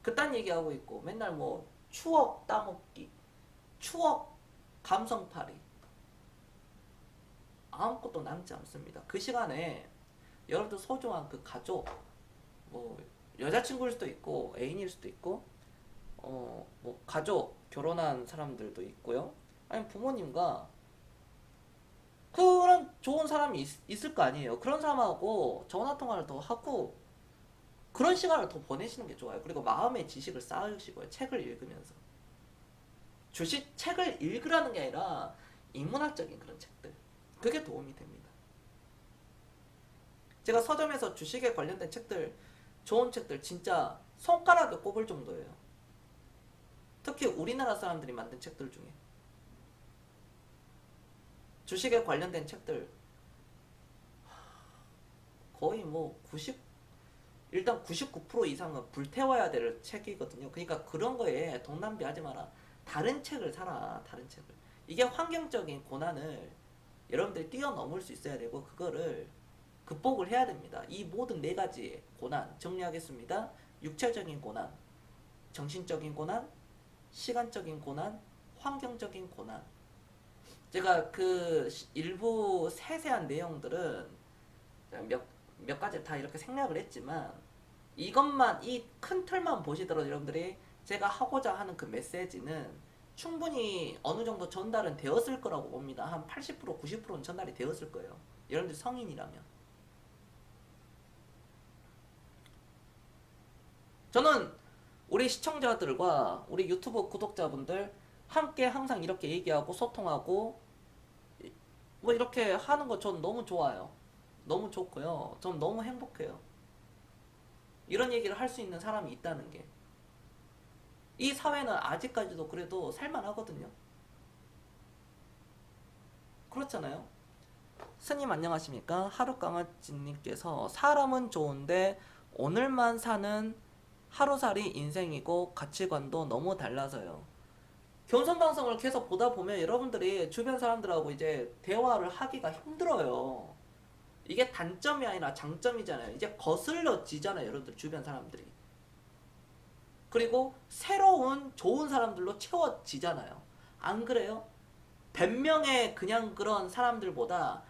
그딴 얘기하고 있고 맨날 뭐 추억 따먹기 추억 감성팔이 아무것도 남지 않습니다. 그 시간에 여러분들 소중한 그 가족 뭐 여자친구일 수도 있고 애인일 수도 있고 뭐 가족 결혼한 사람들도 있고요. 아니 부모님과 그런 좋은 사람이 있을 거 아니에요. 그런 사람하고 전화 통화를 더 하고 그런 시간을 더 보내시는 게 좋아요. 그리고 마음의 지식을 쌓으시고요. 책을 읽으면서 주식 책을 읽으라는 게 아니라 인문학적인 그런 책들 그게 도움이 됩니다. 제가 서점에서 주식에 관련된 책들 좋은 책들 진짜 손가락에 꼽을 정도예요. 특히 우리나라 사람들이 만든 책들 중에 주식에 관련된 책들 거의 뭐 일단 99% 이상은 불태워야 될 책이거든요. 그러니까 그런 거에 돈 낭비하지 마라. 다른 책을 사라. 다른 책을. 이게 환경적인 고난을 여러분들이 뛰어넘을 수 있어야 되고 그거를 극복을 해야 됩니다. 이 모든 4가지의 고난 정리하겠습니다. 육체적인 고난, 정신적인 고난, 시간적인 고난, 환경적인 고난. 제가 그 일부 세세한 내용들은 몇 가지 다 이렇게 생략을 했지만 이것만 이 큰 틀만 보시더라도 여러분들이 제가 하고자 하는 그 메시지는 충분히 어느 정도 전달은 되었을 거라고 봅니다. 한 80% 90%는 전달이 되었을 거예요. 여러분들 성인이라면. 저는 우리 시청자들과 우리 유튜브 구독자분들 함께 항상 이렇게 얘기하고 소통하고 뭐 이렇게 하는 거 전 너무 좋아요. 너무 좋고요. 전 너무 행복해요. 이런 얘기를 할 수 있는 사람이 있다는 게. 이 사회는 아직까지도 그래도 살만하거든요. 그렇잖아요. 스님 안녕하십니까? 하룻강아지님께서 사람은 좋은데 오늘만 사는 하루살이 인생이고 가치관도 너무 달라서요. 교선방송을 계속 보다 보면 여러분들이 주변 사람들하고 이제 대화를 하기가 힘들어요. 이게 단점이 아니라 장점이잖아요. 이제 거슬러지잖아요, 여러분들 주변 사람들이. 그리고 새로운 좋은 사람들로 채워지잖아요. 안 그래요? 100명의 그냥 그런 사람들보다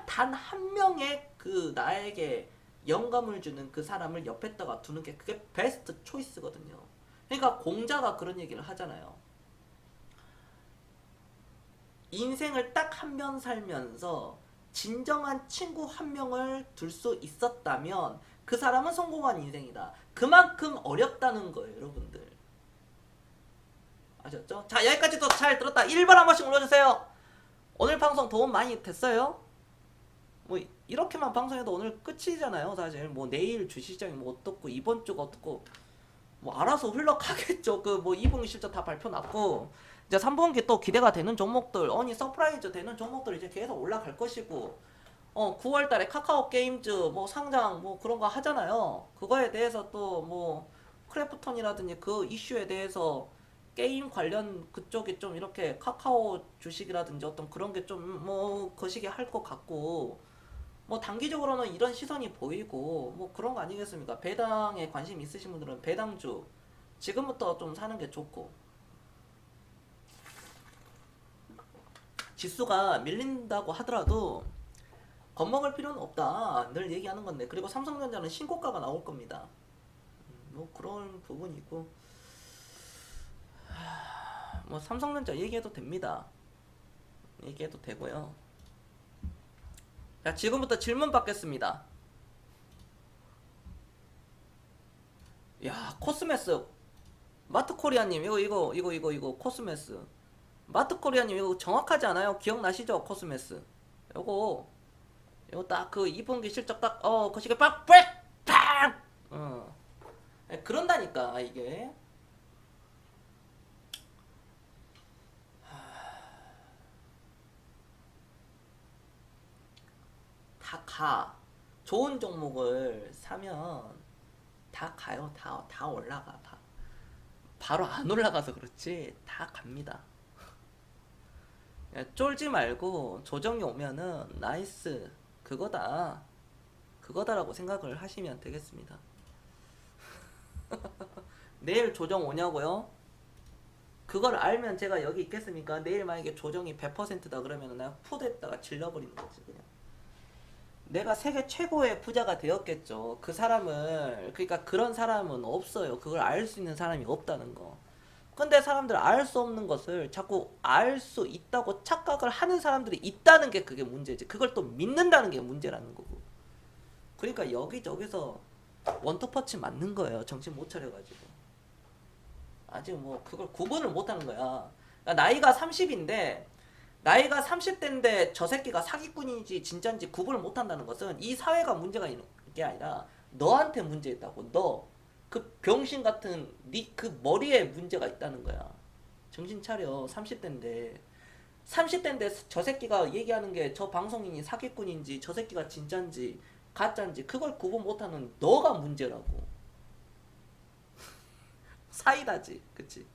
단 한 명의 그 나에게 영감을 주는 그 사람을 옆에다가 두는 게 그게 베스트 초이스거든요. 그러니까 공자가 그런 얘기를 하잖아요. 인생을 딱 한 번 살면서 진정한 친구 한 명을 둘 수 있었다면 그 사람은 성공한 인생이다. 그만큼 어렵다는 거예요, 여러분들. 아셨죠? 자, 여기까지도 잘 들었다. 1번 한 번씩 눌러주세요. 오늘 방송 도움 많이 됐어요? 뭐 이렇게만 방송해도 오늘 끝이잖아요, 사실. 뭐 내일 주시장이 뭐 어떻고 이번 주가 어떻고 뭐 알아서 흘러가겠죠. 그 뭐 2분기 실적 다 발표 났고 이제 3분기 또 기대가 되는 종목들, 어니 서프라이즈 되는 종목들 이제 계속 올라갈 것이고 9월달에 카카오 게임즈 뭐 상장 뭐 그런 거 하잖아요. 그거에 대해서 또 뭐 크래프톤이라든지 그 이슈에 대해서 게임 관련 그쪽이 좀 이렇게 카카오 주식이라든지 어떤 그런 게 좀 뭐 거시기 할 것 같고 뭐 단기적으로는 이런 시선이 보이고 뭐 그런 거 아니겠습니까? 배당에 관심 있으신 분들은 배당주 지금부터 좀 사는 게 좋고 지수가 밀린다고 하더라도 겁먹을 필요는 없다. 늘 얘기하는 건데. 그리고 삼성전자는 신고가가 나올 겁니다. 뭐 그런 부분이 있고 뭐 삼성전자 얘기해도 됩니다. 얘기해도 되고요. 자, 지금부터 질문 받겠습니다. 야, 코스메스 마트코리아님 이거 코스메스 마트코리아님 이거 정확하지 않아요? 기억나시죠? 코스메스 요거 딱 그 2분기 실적 딱 거시기 빡빡 그런다니까 이게 다 가. 좋은 종목을 사면 다 가요. 다 올라가. 다. 바로 안 올라가서 그렇지. 다 갑니다. 야, 쫄지 말고 조정이 오면은 나이스. 그거다라고 생각을 하시면 되겠습니다. 내일 조정 오냐고요? 그걸 알면 제가 여기 있겠습니까? 내일 만약에 조정이 100%다 그러면 내가 푸드에다가 질러버리는 거지 그냥. 내가 세계 최고의 부자가 되었겠죠. 그 사람을 그러니까 그런 사람은 없어요. 그걸 알 수 있는 사람이 없다는 거. 근데 사람들 알 수 없는 것을 자꾸 알 수 있다고 착각을 하는 사람들이 있다는 게 그게 문제지. 그걸 또 믿는다는 게 문제라는 거고. 그러니까 여기저기서 원투퍼치 맞는 거예요. 정신 못 차려가지고. 아직 뭐 그걸 구분을 못 하는 거야. 그러니까 나이가 30인데 나이가 30대인데 저 새끼가 사기꾼인지 진짠지 구분을 못한다는 것은 이 사회가 문제가 있는 게 아니라 너한테 문제 있다고. 너 그 병신 같은 네 그 머리에 문제가 있다는 거야. 정신 차려. 30대인데 저 새끼가 얘기하는 게 저 방송인이 사기꾼인지 저 새끼가 진짠지 가짠지 그걸 구분 못하는 너가 문제라고. 사이다지. 그치?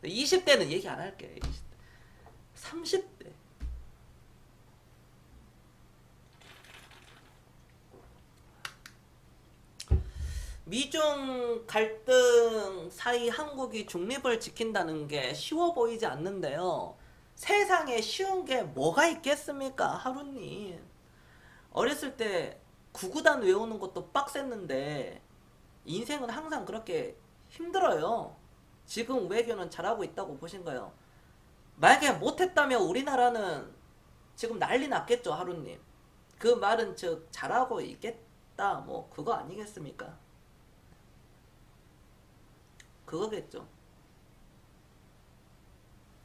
20대는 얘기 안 할게. 20대. 30대. 미중 갈등 사이 한국이 중립을 지킨다는 게 쉬워 보이지 않는데요. 세상에 쉬운 게 뭐가 있겠습니까, 하루님. 어렸을 때 구구단 외우는 것도 빡셌는데 인생은 항상 그렇게 힘들어요. 지금 외교는 잘하고 있다고 보신가요? 만약에 못했다면 우리나라는 지금 난리 났겠죠, 하루님. 그 말은 즉 잘하고 있겠다, 뭐 그거 아니겠습니까? 그거겠죠.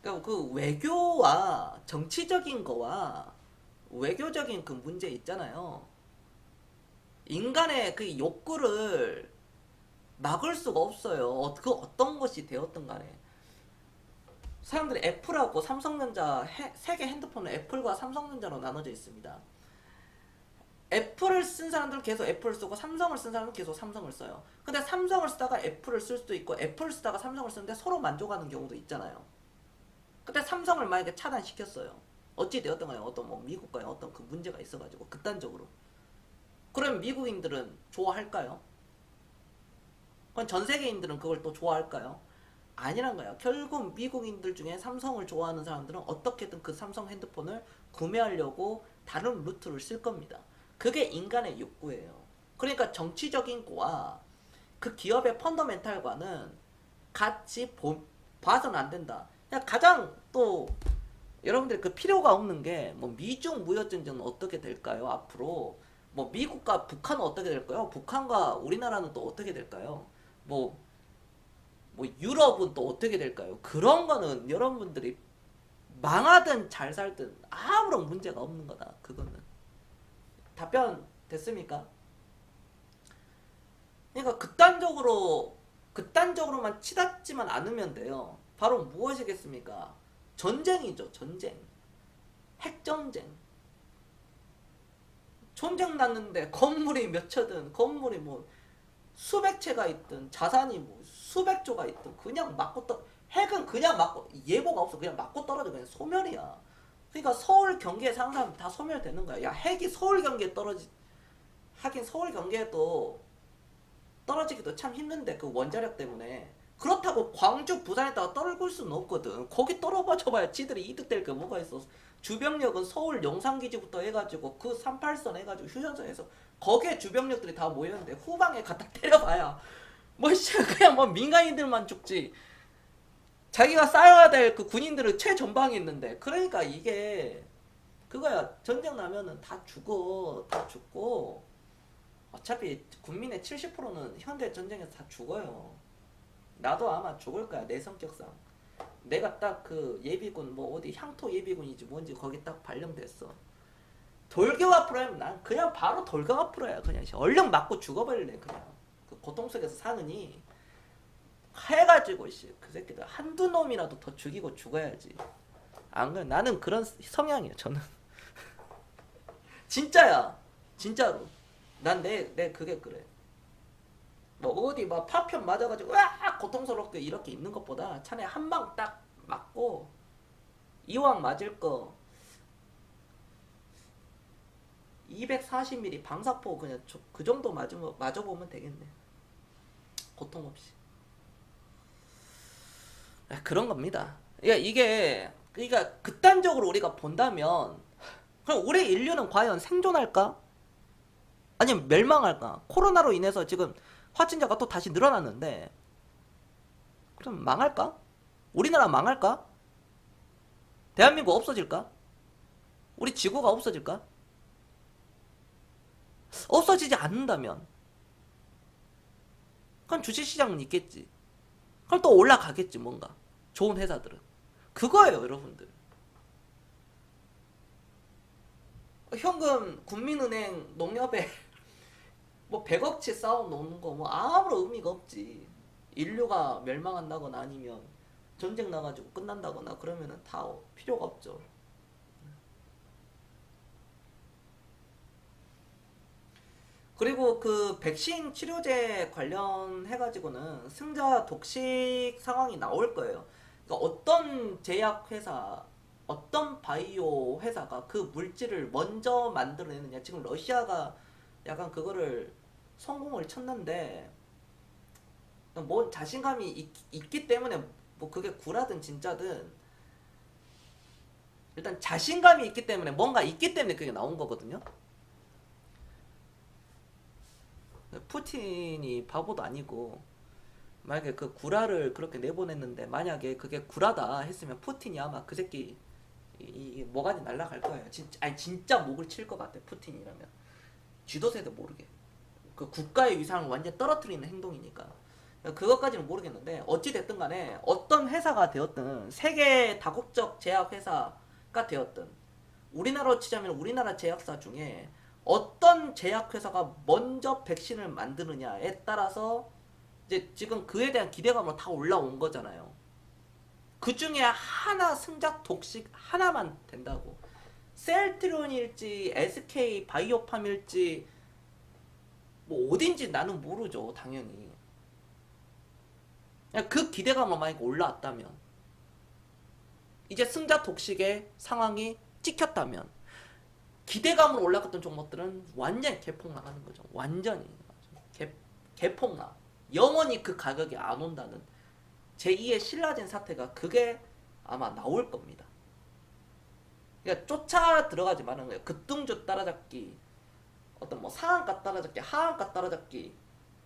그러니까 그 외교와 정치적인 거와 외교적인 그 문제 있잖아요. 인간의 그 욕구를 막을 수가 없어요. 그 어떤 것이 되었든 간에. 사람들이 애플하고 삼성전자 세계 핸드폰은 애플과 삼성전자로 나눠져 있습니다. 애플을 쓴 사람들은 계속 애플을 쓰고 삼성을 쓴 사람은 계속 삼성을 써요. 근데 삼성을 쓰다가 애플을 쓸 수도 있고 애플을 쓰다가 삼성을 쓰는데 서로 만족하는 경우도 있잖아요. 근데 삼성을 만약에 차단시켰어요. 어찌 되었던 가요? 어떤 뭐 미국과의 어떤 그 문제가 있어가지고 극단적으로. 그럼 미국인들은 좋아할까요? 그럼 전 세계인들은 그걸 또 좋아할까요? 아니란 거예요. 결국 미국인들 중에 삼성을 좋아하는 사람들은 어떻게든 그 삼성 핸드폰을 구매하려고 다른 루트를 쓸 겁니다. 그게 인간의 욕구예요. 그러니까 정치적인 거와 그 기업의 펀더멘탈과는 같이 봐서는 안 된다. 가장 또 여러분들 그 필요가 없는 게 뭐 미중 무역 전쟁은 어떻게 될까요? 앞으로 뭐 미국과 북한은 어떻게 될까요? 북한과 우리나라는 또 어떻게 될까요? 뭐 유럽은 또 어떻게 될까요? 그런 거는 여러분들이 망하든 잘 살든 아무런 문제가 없는 거다. 그거는 답변 됐습니까? 그러니까 극단적으로만 치닫지만 않으면 돼요. 바로 무엇이겠습니까? 전쟁이죠. 전쟁. 핵전쟁. 전쟁 났는데 건물이 몇 채든 건물이 뭐 수백 채가 있든 자산이 뭐 수백 조가 있든 그냥 맞고 핵은 그냥 맞고 예보가 없어. 그냥 맞고 떨어져. 그냥 소멸이야. 그러니까 서울 경기에 사는 사람 다 소멸되는 거야. 야, 핵이 서울 경기에 하긴 서울 경기에도 떨어지기도 참 힘든데 그 원자력 때문에. 그렇다고 광주 부산에다가 떨굴 수는 없거든. 거기 떨어봐줘봐야 지들이 이득될 게 뭐가 있어. 주병력은 서울 용산기지부터 해가지고 그 38선 해가지고 휴전선에서 거기에 주병력들이 다 모였는데 후방에 갖다 때려봐야 뭐 그냥 뭐 민간인들만 죽지. 자기가 쌓아야 될 그 군인들은 최전방에 있는데. 그러니까 이게 그거야. 전쟁 나면은 다 죽어. 다 죽고 어차피 국민의 70%는 현대 전쟁에서 다 죽어요. 나도 아마 죽을 거야. 내 성격상. 내가 딱 그 예비군 뭐 어디 향토 예비군이지 뭔지 거기 딱 발령됐어. 돌격 앞으로 하면 난 그냥 바로 돌격 앞으로 해야 그냥 얼른 맞고 죽어버릴래. 그냥 그 고통 속에서 사느니 해가지고 그 새끼들 한두 놈이라도 더 죽이고 죽어야지. 안 그래. 나는 그런 성향이야. 저는 진짜야. 진짜로. 난 내 그게 그래. 뭐 어디 막 파편 맞아가지고 와 고통스럽게 이렇게 있는 것보다 차라리 한 방 딱 맞고 이왕 맞을 거 240mm 방사포 그냥 그 정도 맞아보면 되겠네. 고통 없이. 그런 겁니다. 그러니까 극단적으로 우리가 본다면 그럼 우리 인류는 과연 생존할까? 아니면 멸망할까? 코로나로 인해서 지금 확진자가 또 다시 늘어났는데 그럼 망할까? 우리나라 망할까? 대한민국 없어질까? 우리 지구가 없어질까? 없어지지 않는다면 그럼 주식시장은 있겠지. 그럼 또 올라가겠지. 뭔가 좋은 회사들은. 그거예요 여러분들. 현금 국민은행 농협에 뭐 100억치 쌓아 놓는 거 뭐 아무런 의미가 없지. 인류가 멸망한다거나 아니면 전쟁 나가지고 끝난다거나 그러면은 다 필요가 없죠. 그리고 그 백신 치료제 관련해가지고는 승자 독식 상황이 나올 거예요. 그러니까 어떤 제약회사, 어떤 바이오 회사가 그 물질을 먼저 만들어내느냐. 지금 러시아가 약간 그거를 성공을 쳤는데, 뭐 자신감이 있기 때문에 뭐 그게 구라든 진짜든 일단 자신감이 있기 때문에 뭔가 있기 때문에 그게 나온 거거든요. 푸틴이 바보도 아니고 만약에 그 구라를 그렇게 내보냈는데 만약에 그게 구라다 했으면 푸틴이 아마 그 새끼 이 뭐가지 날라갈 거예요. 진짜 아니 진짜 목을 칠 것 같아 푸틴이라면. 쥐도새도 모르게. 그 국가의 위상을 완전 떨어뜨리는 행동이니까. 그것까지는 모르겠는데 어찌 됐든 간에 어떤 회사가 되었든 세계 다국적 제약 회사가 되었든 우리나라로 치자면 우리나라 제약사 중에 어떤 제약회사가 먼저 백신을 만드느냐에 따라서 이제 지금 그에 대한 기대감으로 다 올라온 거잖아요. 그 중에 하나 승작 독식 하나만 된다고. 셀트리온일지 SK 바이오팜일지 뭐 어딘지 나는 모르죠 당연히. 그냥 그 기대감으로 만약에 올라왔다면 이제 승자 독식의 상황이 찍혔다면 기대감으로 올라갔던 종목들은 완전 개폭락하는 거죠. 완전히 개폭락. 영원히 그 가격이 안 온다는 제2의 신라젠 사태가 그게 아마 나올 겁니다. 그러니까 쫓아 들어가지 말라는 거예요. 급등주 따라잡기, 어떤 뭐 상한가 따라잡기, 하한가 따라잡기,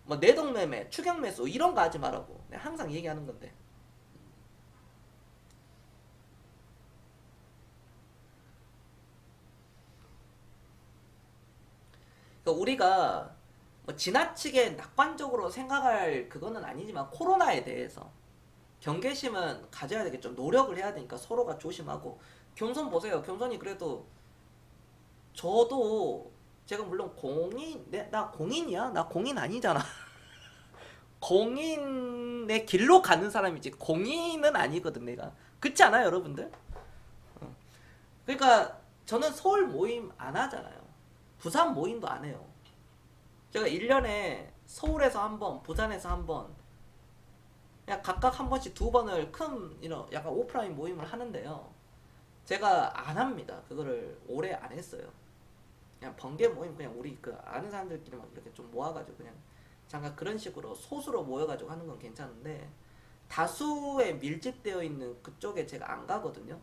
뭐 내동매매, 추격매수 이런 거 하지 말라고 내가 항상 얘기하는 건데. 그러니까 우리가 뭐 지나치게 낙관적으로 생각할 그거는 아니지만 코로나에 대해서 경계심은 가져야 되겠죠. 노력을 해야 되니까 서로가 조심하고. 겸손 보세요. 겸손이 그래도 저도 제가 물론 나 공인이야? 나 공인 아니잖아. 공인의 길로 가는 사람이지 공인은 아니거든 내가. 그렇지 않아요 여러분들? 그러니까 저는 서울 모임 안 하잖아요. 부산 모임도 안 해요. 제가 1년에 서울에서 한 번, 부산에서 한 번, 그냥 각각 한 번씩 두 번을 큰 이런 약간 오프라인 모임을 하는데요. 제가 안 합니다. 그거를 오래 안 했어요. 그냥 번개 모임 그냥 우리 그 아는 사람들끼리 막 이렇게 좀 모아가지고 그냥 잠깐 그런 식으로 소수로 모여가지고 하는 건 괜찮은데 다수에 밀집되어 있는 그쪽에 제가 안 가거든요.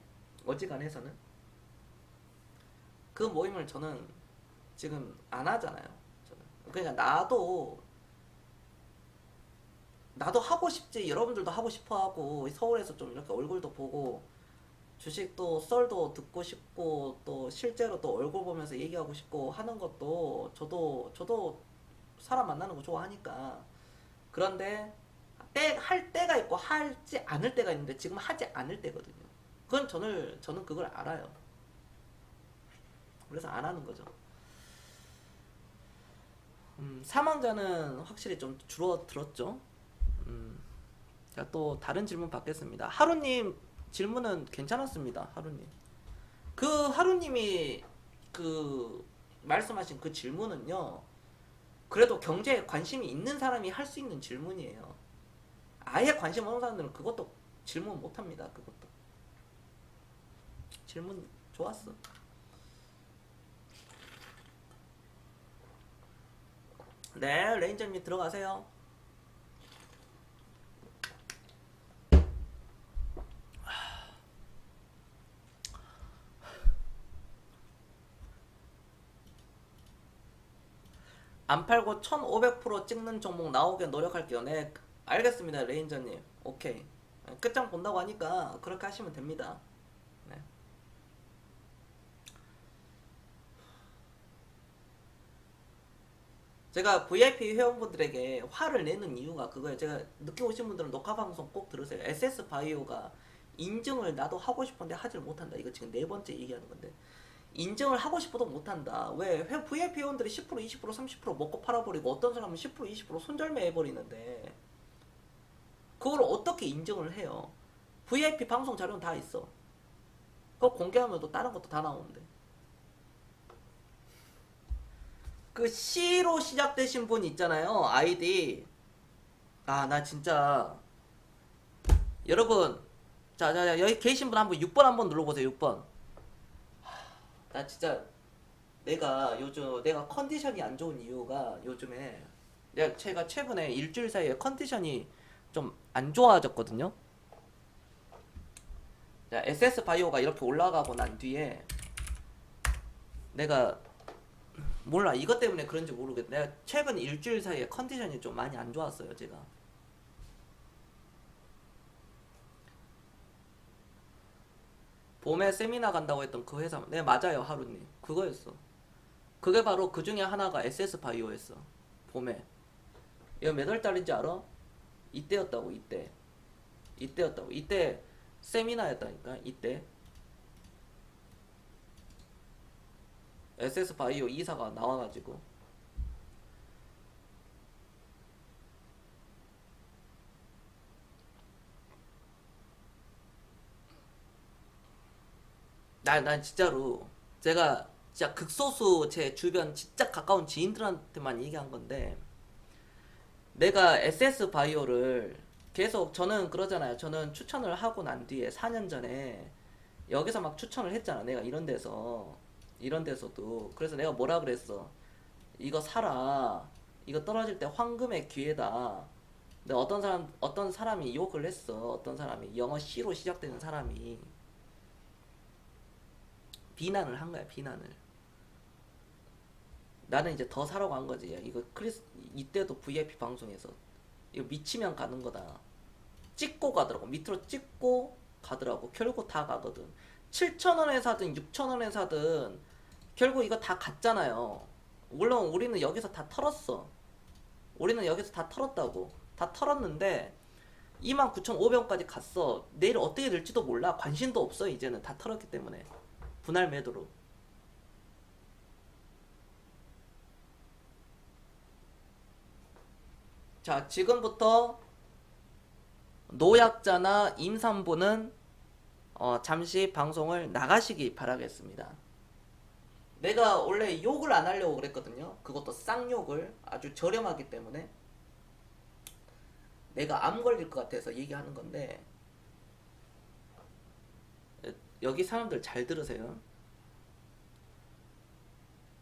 어지간해서는 그 모임을 저는 지금 안 하잖아요. 저는. 그러니까 나도 하고 싶지. 여러분들도 하고 싶어하고 서울에서 좀 이렇게 얼굴도 보고 주식도 썰도 듣고 싶고 또 실제로 또 얼굴 보면서 얘기하고 싶고 하는 것도 저도 사람 만나는 거 좋아하니까. 그런데 할 때가 있고 하지 않을 때가 있는데 지금 하지 않을 때거든요. 그건 저는 그걸 알아요. 그래서 안 하는 거죠. 사망자는 확실히 좀 줄어들었죠. 자, 또 다른 질문 받겠습니다. 하루님 질문은 괜찮았습니다. 하루님. 그 하루님이 그 말씀하신 그 질문은요. 그래도 경제에 관심이 있는 사람이 할 수 있는 질문이에요. 아예 관심 없는 사람들은 그것도 질문 못 합니다. 그것도. 질문 좋았어. 네, 레인저님 들어가세요. 안 팔고 1500% 찍는 종목 나오게 노력할게요. 네, 알겠습니다. 레인저님. 오케이. 끝장 본다고 하니까 그렇게 하시면 됩니다. 네. 제가 VIP 회원분들에게 화를 내는 이유가 그거예요. 제가 늦게 오신 분들은 녹화 방송 꼭 들으세요. SS바이오가 인증을 나도 하고 싶은데 하질 못한다. 이거 지금 네 번째 얘기하는 건데. 인증을 하고 싶어도 못한다. 왜? VIP 회원들이 10%, 20%, 30% 먹고 팔아버리고 어떤 사람은 10%, 20% 손절매 해버리는데 그걸 어떻게 인증을 해요? VIP 방송 자료는 다 있어. 그거 공개하면 또 다른 것도 다 나오는데. 그 C로 시작되신 분 있잖아요. 아이디. 아, 나 진짜 여러분 자 여기 계신 분 한번 6번 한번 눌러보세요. 6번. 나 진짜 내가 컨디션이 안 좋은 이유가 요즘에 제가 최근에 일주일 사이에 컨디션이 좀 안 좋아졌거든요. SS 바이오가 이렇게 올라가고 난 뒤에 내가 몰라 이것 때문에 그런지 모르겠는데 내가 최근 일주일 사이에 컨디션이 좀 많이 안 좋았어요. 제가 봄에 세미나 간다고 했던 그 회사. 네, 맞아요, 하루님. 그거였어. 그게 바로 그 중에 하나가 SS 바이오였어. 봄에. 이거 몇 월 달인지 알아? 이때였다고, 이때. 이때였다고. 이때 세미나였다니까, 이때. SS 바이오 이사가 나와가지고. 난 진짜로 제가 진짜 극소수 제 주변 진짜 가까운 지인들한테만 얘기한 건데, 내가 SS 바이오를 계속, 저는 그러잖아요. 저는 추천을 하고 난 뒤에 4년 전에 여기서 막 추천을 했잖아. 내가 이런 데서도. 그래서 내가 뭐라 그랬어? 이거 사라. 이거 떨어질 때 황금의 기회다. 근데 어떤 사람이 욕을 했어. 어떤 사람이 영어 C로 시작되는 사람이 비난을 한 거야. 비난을. 나는 이제 더 사라고 한 거지. 야, 이거 이때도 VIP 방송에서 이거 미치면 가는 거다. 찍고 가더라고. 밑으로 찍고 가더라고. 결국 다 가거든. 7,000원에 사든 6,000원에 사든 결국 이거 다 갔잖아요. 물론 우리는 여기서 다 털었어. 우리는 여기서 다 털었다고. 다 털었는데 29,500원까지 갔어. 내일 어떻게 될지도 몰라. 관심도 없어. 이제는 다 털었기 때문에. 분할 매도로. 자, 지금부터 노약자나 임산부는 잠시 방송을 나가시기 바라겠습니다. 내가 원래 욕을 안 하려고 그랬거든요. 그것도 쌍욕을. 아주 저렴하기 때문에. 내가 암 걸릴 것 같아서 얘기하는 건데, 여기 사람들 잘 들으세요.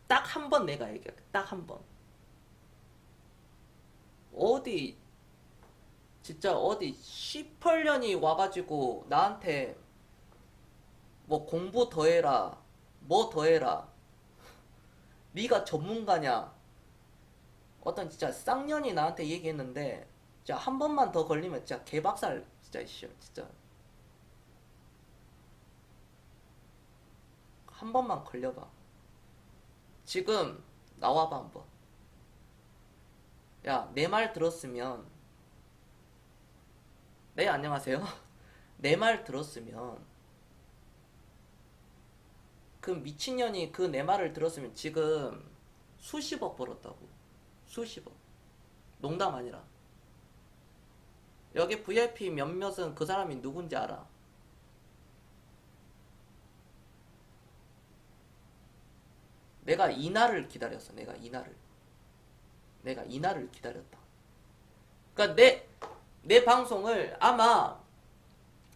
딱 한 번 내가 얘기할게. 딱 한 번. 진짜 어디 18년이 와가지고 나한테 뭐 공부 더 해라, 뭐 더 해라, 네가 전문가냐, 어떤 진짜 쌍년이 나한테 얘기했는데, 진짜 한 번만 더 걸리면 진짜 개박살. 진짜 진짜 한 번만 걸려봐. 지금 나와봐 한번. 야, 내 말 들었으면, 네, 안녕하세요. 내 말 들었으면, 그 미친년이 그 내 말을 들었으면 지금 수십억 벌었다고. 수십억. 농담 아니라. 여기 VIP 몇몇은 그 사람이 누군지 알아. 내가 이날을 기다렸어. 내가 이날을 기다렸다. 그러니까 내 방송을 아마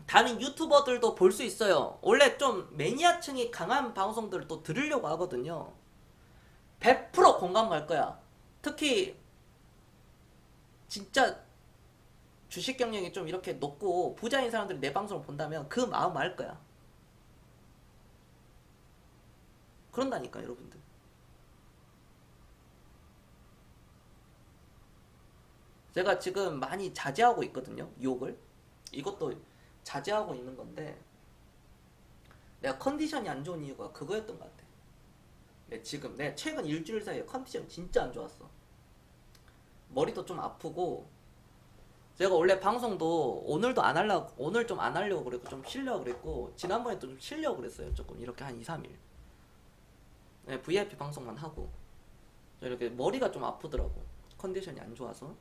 다른 유튜버들도 볼 수 있어요. 원래 좀 매니아층이 강한 방송들을 또 들으려고 하거든요. 100% 공감 갈 거야. 특히 진짜 주식 경력이 좀 이렇게 높고 부자인 사람들이 내 방송을 본다면 그 마음 알 거야. 그런다니까, 여러분들. 제가 지금 많이 자제하고 있거든요. 욕을. 이것도 자제하고 있는 건데, 내가 컨디션이 안 좋은 이유가 그거였던 것 같아. 내가 최근 일주일 사이에 컨디션이 진짜 안 좋았어. 머리도 좀 아프고. 제가 원래 방송도 오늘 좀 안 하려고 그랬고, 좀 쉬려고 그랬고, 지난번에 또 좀 쉬려고 그랬어요. 조금 이렇게 한 2, 3일. 네, VIP 방송만 하고. 이렇게 머리가 좀 아프더라고. 컨디션이 안 좋아서.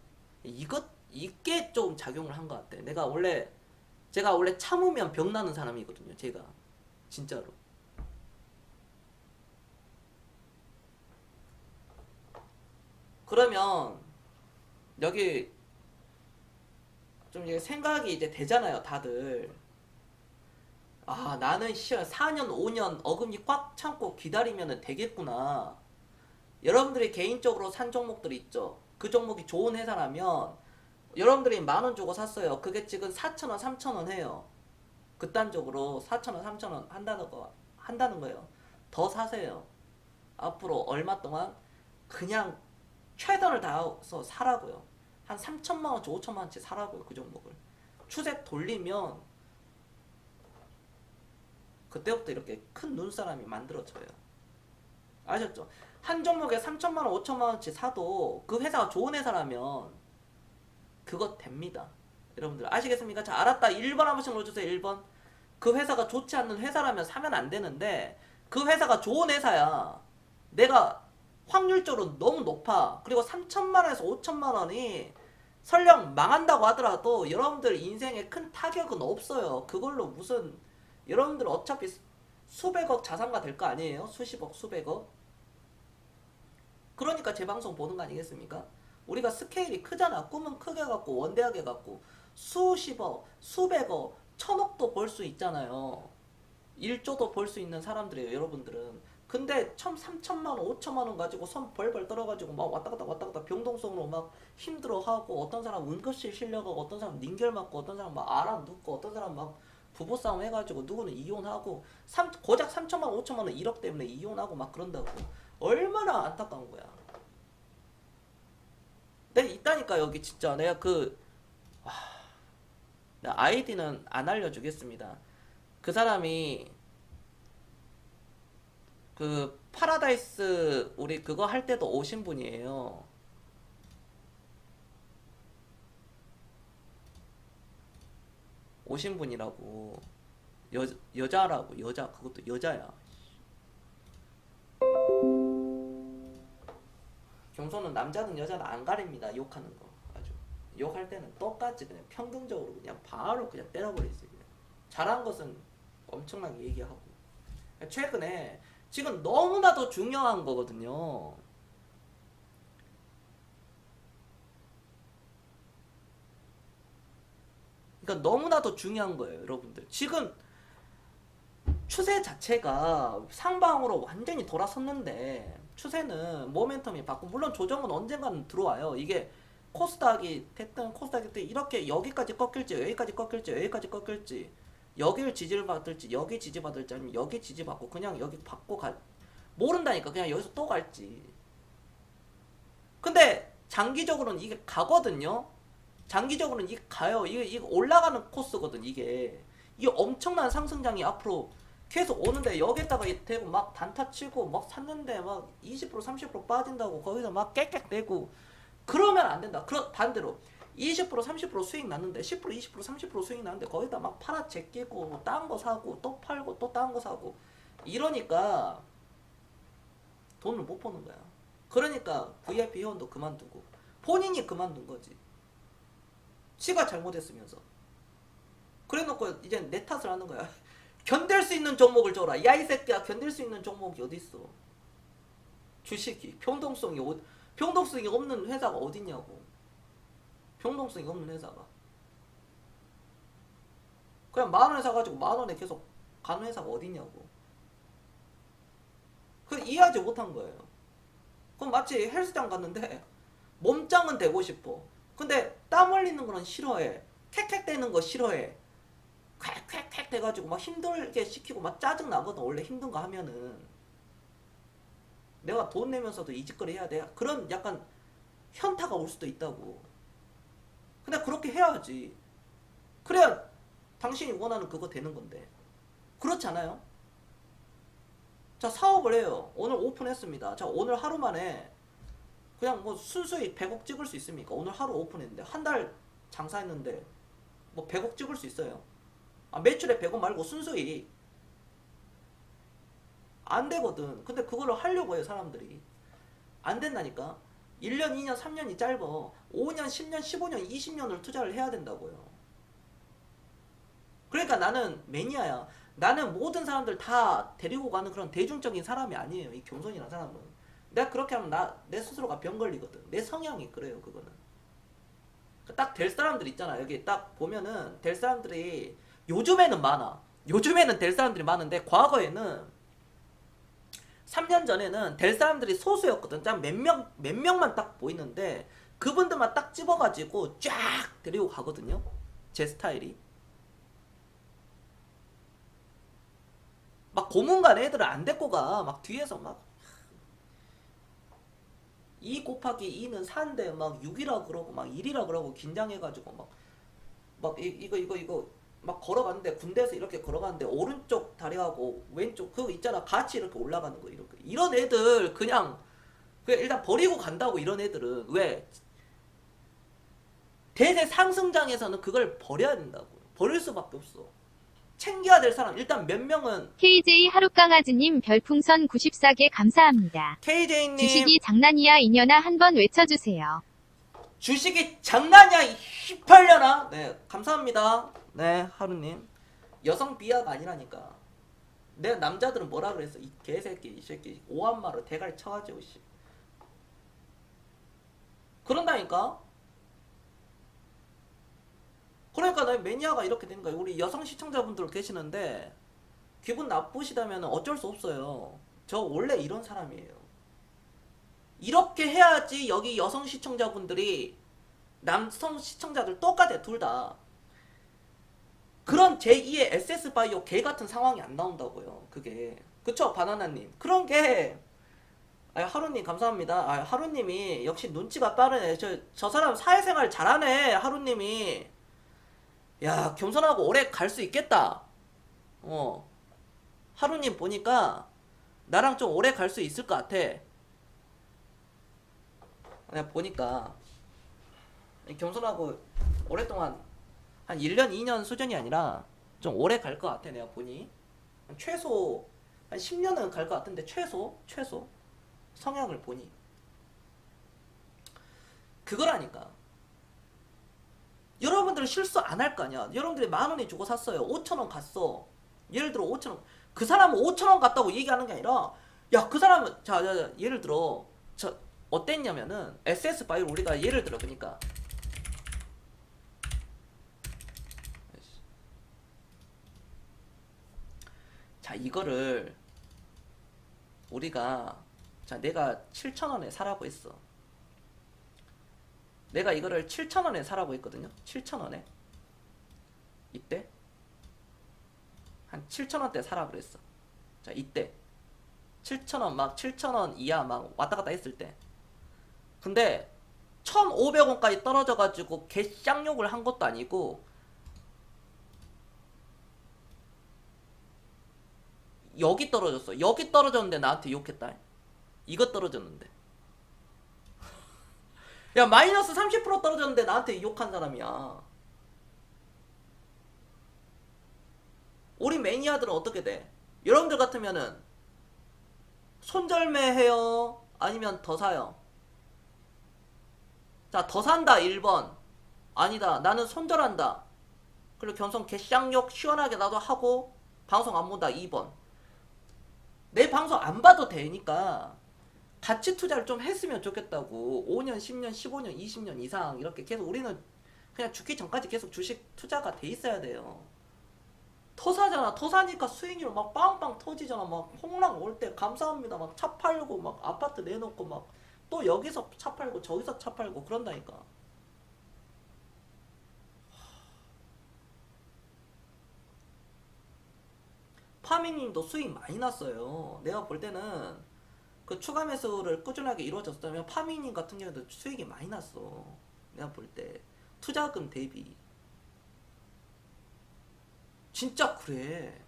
이게 좀 작용을 한 것 같아. 제가 원래 참으면 병나는 사람이거든요. 제가. 진짜로. 그러면, 여기, 좀 이제 생각이 이제 되잖아요, 다들. 아, 나는 4년, 5년 어금니 꽉 참고 기다리면 되겠구나. 여러분들이 개인적으로 산 종목들이 있죠. 그 종목이 좋은 회사라면 여러분들이 10,000원 주고 샀어요. 그게 지금 4,000원, 3,000원 해요. 극단적으로 4,000원, 3,000원 한다는 거예요. 더 사세요. 앞으로 얼마 동안 그냥 최선을 다해서 사라고요. 한 3천만 원치, 5천만 원치 사라고요. 그 종목을. 추세 돌리면 그때부터 이렇게 큰 눈사람이 만들어져요. 아셨죠? 한 종목에 3천만 원, 5천만 원치 사도 그 회사가 좋은 회사라면 그거 됩니다. 여러분들 아시겠습니까? 자, 알았다. 1번 한 번씩 넣어주세요. 1번. 그 회사가 좋지 않는 회사라면 사면 안 되는데 그 회사가 좋은 회사야. 내가 확률적으로 너무 높아. 그리고 3천만 원에서 5천만 원이 설령 망한다고 하더라도 여러분들 인생에 큰 타격은 없어요. 그걸로 무슨 여러분들 어차피 수백억 자산가 될 거 아니에요? 수십억, 수백억. 그러니까 제 방송 보는 거 아니겠습니까? 우리가 스케일이 크잖아. 꿈은 크게 갖고 원대하게 갖고 수십억, 수백억, 천억도 벌 수 있잖아요. 1조도 벌 수 있는 사람들이에요, 여러분들은. 근데 3천만 원, 5천만 원 가지고 손 벌벌 떨어가지고 막 왔다 갔다 병동성으로 막 힘들어하고 어떤 사람 응급실 실려가고 어떤 사람 링겔 맞고 어떤 사람 막 알아 눕고 어떤 사람 막 부부싸움 해가지고 누구는 이혼하고 고작 3천만 원, 5천만 원 1억 때문에 이혼하고 막 그런다고. 얼마나 안타까운 거야. 내가 있다니까 여기 진짜 내가 아이디는 안 알려주겠습니다. 그 사람이 그 파라다이스 우리 그거 할 때도 오신 분이에요. 오신 분이라고. 여자라고. 여자. 그것도 여자야. 경소는 남자든 여자든 안 가립니다. 욕하는 거. 아주 욕할 때는 똑같이 그냥 평등적으로 그냥 바로 그냥 때려버리지. 그냥. 잘한 것은 엄청나게 얘기하고. 최근에 지금 너무나도 중요한 거거든요. 그러니까 너무나도 중요한 거예요, 여러분들. 지금 추세 자체가 상방으로 완전히 돌아섰는데 추세는 모멘텀이 받고 물론 조정은 언젠가는 들어와요. 이게 코스닥이 됐든 코스닥이 됐든 이렇게 여기까지 꺾일지 여기까지 꺾일지 여기까지 꺾일지 여기를 지지를 받을지 여기 지지받을지 아니면 여기 지지받고 그냥 여기 받고 모른다니까. 그냥 여기서 또 갈지. 근데 장기적으로는 이게 가거든요. 장기적으로는 이게 가요. 이게 올라가는 코스거든. 이게 엄청난 상승장이 앞으로 계속 오는데 여기에다가 대고 막 단타 치고 막 샀는데 막 20% 30% 빠진다고 거기서 막 깨끗대고 그러면 안 된다. 반대로 20% 30% 수익 났는데 10% 20% 30% 수익 났는데 거기다 막 팔아 제끼고 뭐 딴 거 사고 또 팔고 또 딴 거 사고 이러니까 돈을 못 버는 거야. 그러니까 VIP 회원도 그만두고 본인이 그만둔 거지. 지가 잘못했으면서. 그래놓고 이제 내 탓을 하는 거야. 견딜 수 있는 종목을 줘라. 야 이 새끼야, 견딜 수 있는 종목이 어디 있어? 주식이 평등성이 없는 회사가 어딨냐고. 평등성이 없는 회사가. 그냥 10,000원에 사가지고 10,000원에 계속 가는 회사가 어딨냐고. 그 이해하지 못한 거예요. 그럼 마치 헬스장 갔는데 몸짱은 되고 싶어. 근데 땀 흘리는 거는 싫어해. 캑캑대는 거 싫어해. 콱콱콱 돼가지고 막 힘들게 시키고 막 짜증 나거든. 원래 힘든 거 하면은 내가 돈 내면서도 이 짓거리 해야 돼. 그런 약간 현타가 올 수도 있다고. 근데 그렇게 해야지. 그래야 당신이 원하는 그거 되는 건데. 그렇지 않아요? 자, 사업을 해요. 오늘 오픈했습니다. 자, 오늘 하루 만에 그냥 뭐 순수히 100억 찍을 수 있습니까? 오늘 하루 오픈했는데 한 달 장사했는데 뭐 100억 찍을 수 있어요? 매출에 100원 말고 순수익 안 되거든. 근데 그거를 하려고 해요, 사람들이. 안 된다니까. 1년, 2년, 3년이 짧아. 5년, 10년, 15년, 20년을 투자를 해야 된다고요. 그러니까 나는 매니아야. 나는 모든 사람들 다 데리고 가는 그런 대중적인 사람이 아니에요. 이 경선이라는 사람은. 내가 그렇게 하면 내 스스로가 병 걸리거든. 내 성향이 그래요, 그거는. 딱 될 사람들 있잖아. 여기 딱 보면은 될 사람들이 요즘에는 많아. 요즘에는 될 사람들이 많은데 과거에는 3년 전에는 될 사람들이 소수였거든. 딱 몇 명만 딱 보이는데 그분들만 딱 집어가지고 쫙 데리고 가거든요. 제 스타일이. 막 고문관 애들을 안 데리고 가. 막 뒤에서 막 2 곱하기 2는 4인데 막 6이라 그러고 막 1이라 그러고 긴장해가지고 막 이거 막 걸어갔는데 군대에서 이렇게 걸어갔는데 오른쪽 다리하고 왼쪽 그거 있잖아. 같이 이렇게 올라가는 거 이렇게. 이런 애들 그냥 일단 버리고 간다고. 이런 애들은 왜 대세 상승장에서는 그걸 버려야 된다고. 버릴 수밖에 없어. 챙겨야 될 사람 일단 몇 명은. KJ 하룻강아지님 별풍선 94개 감사합니다. KJ님 주식이 장난이야 이년아 한번 외쳐주세요. 주식이 장난이야 이 18년아. 네 감사합니다. 네 하루님. 여성 비하가 아니라니까. 내 남자들은 뭐라 그랬어? 이 개새끼 이 새끼 오한마로 대가리 쳐가지고 씨. 그런다니까. 그러니까 나 매니아가 이렇게 된 거야. 우리 여성 시청자분들 계시는데 기분 나쁘시다면 어쩔 수 없어요. 저 원래 이런 사람이에요. 이렇게 해야지 여기 여성 시청자분들이 남성 시청자들 똑같아 둘 다. 그런 제2의 SS바이오 개 같은 상황이 안 나온다고요. 그게. 그쵸 바나나님. 그런 게 하루님 감사합니다. 하루님이 역시 눈치가 빠르네. 저 사람 사회생활 잘하네. 하루님이. 야 겸손하고 오래 갈 수 있겠다. 하루님 보니까 나랑 좀 오래 갈 수 있을 것 같아. 내가 보니까 겸손하고 오랫동안 한 1년 2년 수준이 아니라 좀 오래 갈 것 같아. 내가 보니 최소 한 10년은 갈 것 같은데 최소 성향을 보니 그거라니까. 여러분들은 실수 안 할 거 아니야. 여러분들이 10,000원에 주고 샀어요. 5,000원 갔어. 예를 들어 5,000원. 그 사람은 5,000원 갔다고 얘기하는 게 아니라 야 그 사람은 자 예를 들어 어땠냐면은 SS바이오 우리가 예를 들어 그러니까 자 이거를 우리가 자 내가 7,000원에 사라고 했어. 내가 이거를 7,000원에 사라고 했거든요. 7,000원에 이때 한 7,000원대 사라 그랬어. 자 이때 7,000원 막 7,000원 이하 막 왔다 갔다 했을 때 근데 1,500원까지 떨어져가지고 개쌍욕을 한 것도 아니고 여기 떨어졌어. 여기 떨어졌는데 나한테 욕했다. 이거 떨어졌는데 야 마이너스 30% 떨어졌는데 나한테 욕한 사람이야. 우리 매니아들은 어떻게 돼? 여러분들 같으면은 손절매 해요? 아니면 더 사요? 자, 더 산다 1번. 아니다 나는 손절한다. 그리고 겸손 개쌍욕 시원하게 나도 하고 방송 안 본다 2번. 내 방송 안 봐도 되니까 가치 투자를 좀 했으면 좋겠다고. 5년 10년 15년 20년 이상 이렇게 계속 우리는 그냥 죽기 전까지 계속 주식 투자가 돼 있어야 돼요. 터사잖아. 터사니까 수익률 막 빵빵 터지잖아. 막 홍랑 올 때 감사합니다. 막 차 팔고 막 아파트 내놓고 막 또 여기서 차 팔고 저기서 차 팔고 그런다니까. 파밍님도 수익 많이 났어요. 내가 볼 때는 그 추가 매수를 꾸준하게 이루어졌다면 파밍님 같은 경우도 수익이 많이 났어. 내가 볼 때 투자금 대비 진짜 그래.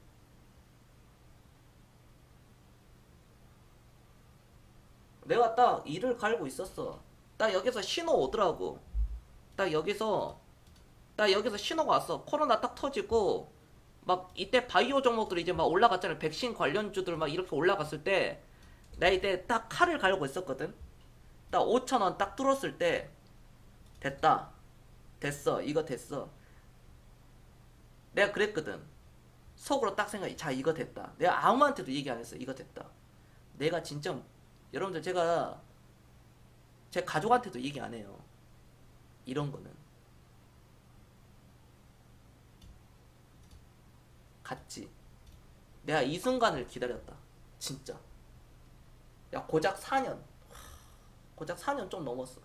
내가 딱 이를 갈고 있었어. 딱 여기서 신호 오더라고. 딱 여기서 신호가 왔어. 코로나 딱 터지고 막 이때 바이오 종목들 이제 막 올라갔잖아. 백신 관련주들 막 이렇게 올라갔을 때 나 이때 딱 칼을 갈고 있었거든. 딱 5,000원 딱 뚫었을 때 됐다. 됐어. 이거 됐어. 내가 그랬거든. 속으로 딱 생각해. 자 이거 됐다. 내가 아무한테도 얘기 안 했어. 이거 됐다. 내가 진짜 여러분들 제가 제 가족한테도 얘기 안 해요. 이런 거는 갔지. 내가 이 순간을 기다렸다. 진짜. 야 고작 4년. 고작 4년 좀 넘었어.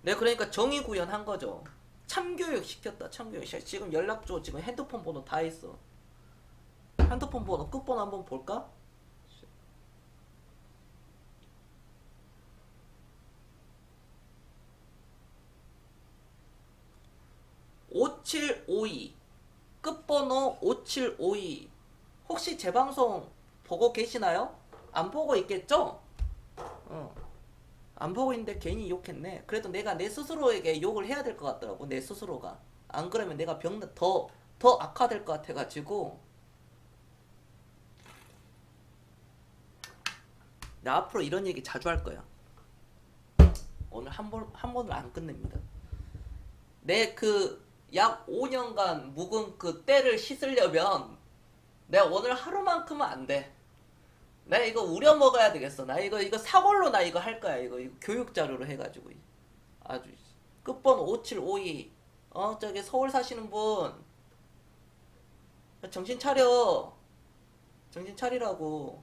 내가 그러니까 정의 구현한 거죠. 참교육 시켰다. 참교육. 지금 연락 줘. 지금 핸드폰 번호 다 있어. 핸드폰 번호 끝번호 한번 볼까? 5752 끝번호 5752 혹시 제 방송 보고 계시나요? 안 보고 있겠죠? 안 보고 있는데 괜히 욕했네. 그래도 내가 내 스스로에게 욕을 해야 될 것 같더라고. 내 스스로가. 안 그러면 내가 더 악화될 것 같아가지고 나 앞으로 이런 얘기 자주 할 거야. 오늘 한 번을 안 끝냅니다. 내 그 약 5년간 묵은 그 때를 씻으려면 내가 오늘 하루만큼은 안 돼. 나 이거 우려 먹어야 되겠어. 나 이거 사골로 나 이거 할 거야. 이거 교육 자료로 해가지고 아주 끝번호 5752 저기 서울 사시는 분 정신 차려. 정신 차리라고.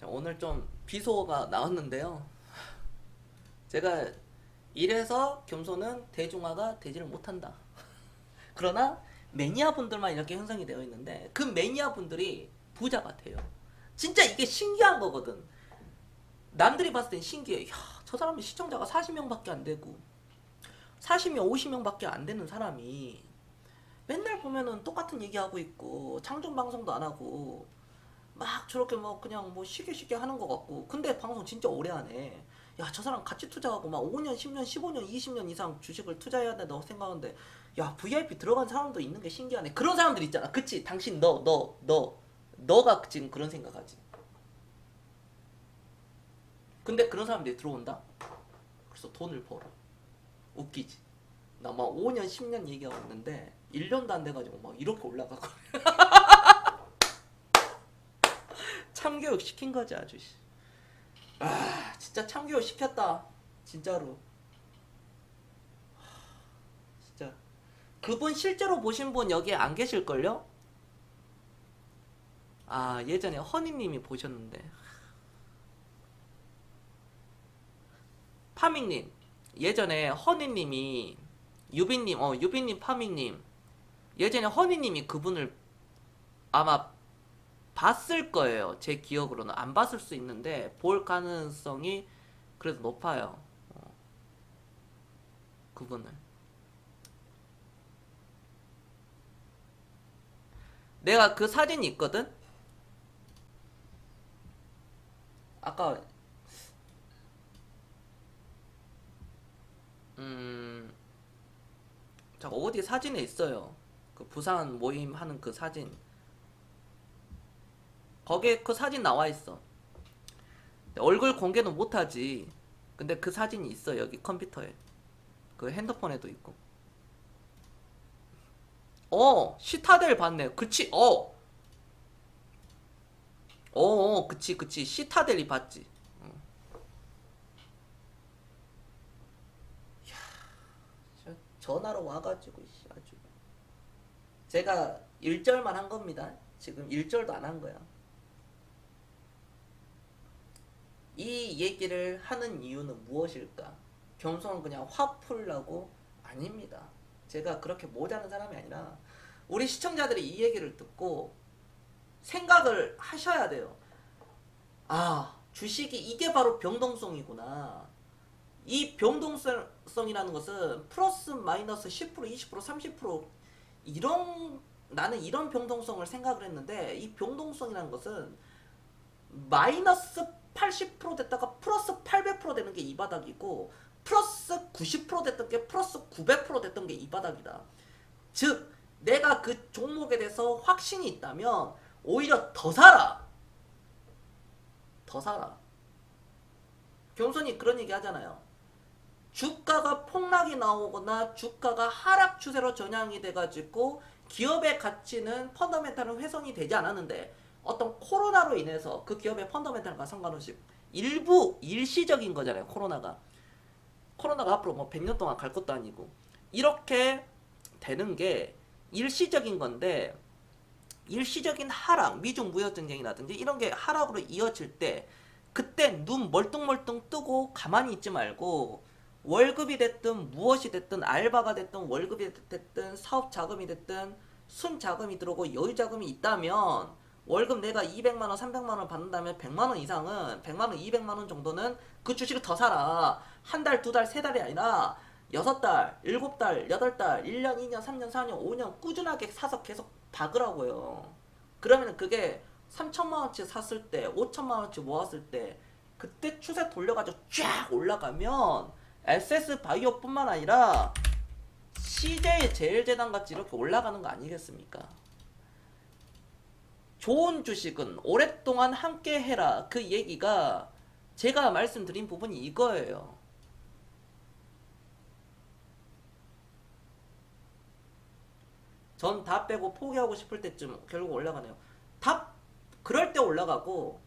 자, 오늘 좀 비속어가 나왔는데요. 제가 이래서 겸손은 대중화가 되지를 못한다. 그러나 매니아 분들만 이렇게 형성이 되어 있는데 그 매니아 분들이 부자 같아요. 진짜 이게 신기한 거거든. 남들이 봤을 땐 신기해. 야, 저 사람은 시청자가 40명밖에 안 되고 40명, 50명밖에 안 되는 사람이 맨날 보면은 똑같은 얘기하고 있고 창조 방송도 안 하고 막 저렇게 뭐 그냥 뭐 쉽게 하는 것 같고 근데 방송 진짜 오래 하네. 야, 저 사람 같이 투자하고 막 5년, 10년, 15년, 20년 이상 주식을 투자해야 된다고 생각하는데 야, VIP 들어간 사람도 있는 게 신기하네. 그런 사람들 있잖아. 그치? 당신 너가 지금 그런 생각하지. 근데 그런 사람들이 들어온다? 그래서 돈을 벌어. 웃기지? 나 막 5년, 10년 얘기하고 있는데 1년도 안 돼가지고 막 이렇게 올라가고 참교육 시킨 거지 아주. 아, 진짜 참교육 시켰다. 진짜로. 진짜. 그분 실제로 보신 분 여기에 안 계실걸요? 아, 예전에 허니님이 보셨는데. 파밍님. 예전에 허니님이 유빈님 파밍님. 예전에 허니님이 그분을 아마 봤을 거예요. 제 기억으로는 안 봤을 수 있는데 볼 가능성이 그래도 높아요. 그분을. 내가 그 사진이 있거든. 아까 자, 어디 사진에 있어요. 그 부산 모임 하는 그 사진. 거기에 그 사진 나와 있어. 얼굴 공개는 못하지. 근데 그 사진이 있어. 여기 컴퓨터에. 그 핸드폰에도 있고. 시타델 봤네. 그치? 그치. 시타델이 봤지. 전화로 와가지고 아주. 제가 1절만 한 겁니다. 지금 1절도 안 한 거야. 이 얘기를 하는 이유는 무엇일까? 겸손은 그냥 확 풀라고? 아닙니다. 제가 그렇게 모자란 사람이 아니라 우리 시청자들이 이 얘기를 듣고 생각을 하셔야 돼요. 아, 주식이 이게 바로 병동성이구나. 이 병동성이라는 것은 플러스 마이너스 10% 20% 30% 나는 이런 병동성을 생각을 했는데 이 병동성이라는 것은 마이너스 80% 됐다가 플러스 800% 되는 게 이 바닥이고 플러스 90% 됐던 게 플러스 900% 됐던 게 이 바닥이다. 즉 내가 그 종목에 대해서 확신이 있다면 오히려 더 사라. 겸손이 그런 얘기 하잖아요. 주가가 폭락이 나오거나 주가가 하락 추세로 전향이 돼가지고 기업의 가치는 펀더멘탈은 훼손이 되지 않았는데 어떤 코로나로 인해서 그 기업의 펀더멘탈과 상관없이 일부 일시적인 거잖아요. 코로나가 앞으로 뭐 100년 동안 갈 것도 아니고 이렇게 되는 게 일시적인 건데 일시적인 하락, 미중 무역 전쟁이라든지 이런 게 하락으로 이어질 때 그때 눈 멀뚱멀뚱 뜨고 가만히 있지 말고 월급이 됐든 무엇이 됐든 알바가 됐든 월급이 됐든 사업 자금이 됐든 순 자금이 들어오고 여유 자금이 있다면 월급 내가 200만 원, 300만 원 받는다면 100만 원 이상은 100만 원, 200만 원 정도는 그 주식을 더 사라. 한 달, 두 달, 세 달이 아니라 6달, 7달, 8달, 1년, 2년, 3년, 4년, 5년 꾸준하게 사서 계속 박으라고요. 그러면 그게 3천만 원치 샀을 때, 5천만 원치 모았을 때 그때 추세 돌려가지고 쫙 올라가면 SS 바이오뿐만 아니라 CJ 제일제당 같이 이렇게 올라가는 거 아니겠습니까? 좋은 주식은 오랫동안 함께 해라. 그 얘기가 제가 말씀드린 부분이 이거예요. 전 다 빼고 포기하고 싶을 때쯤 결국 올라가네요. 다 그럴 때 올라가고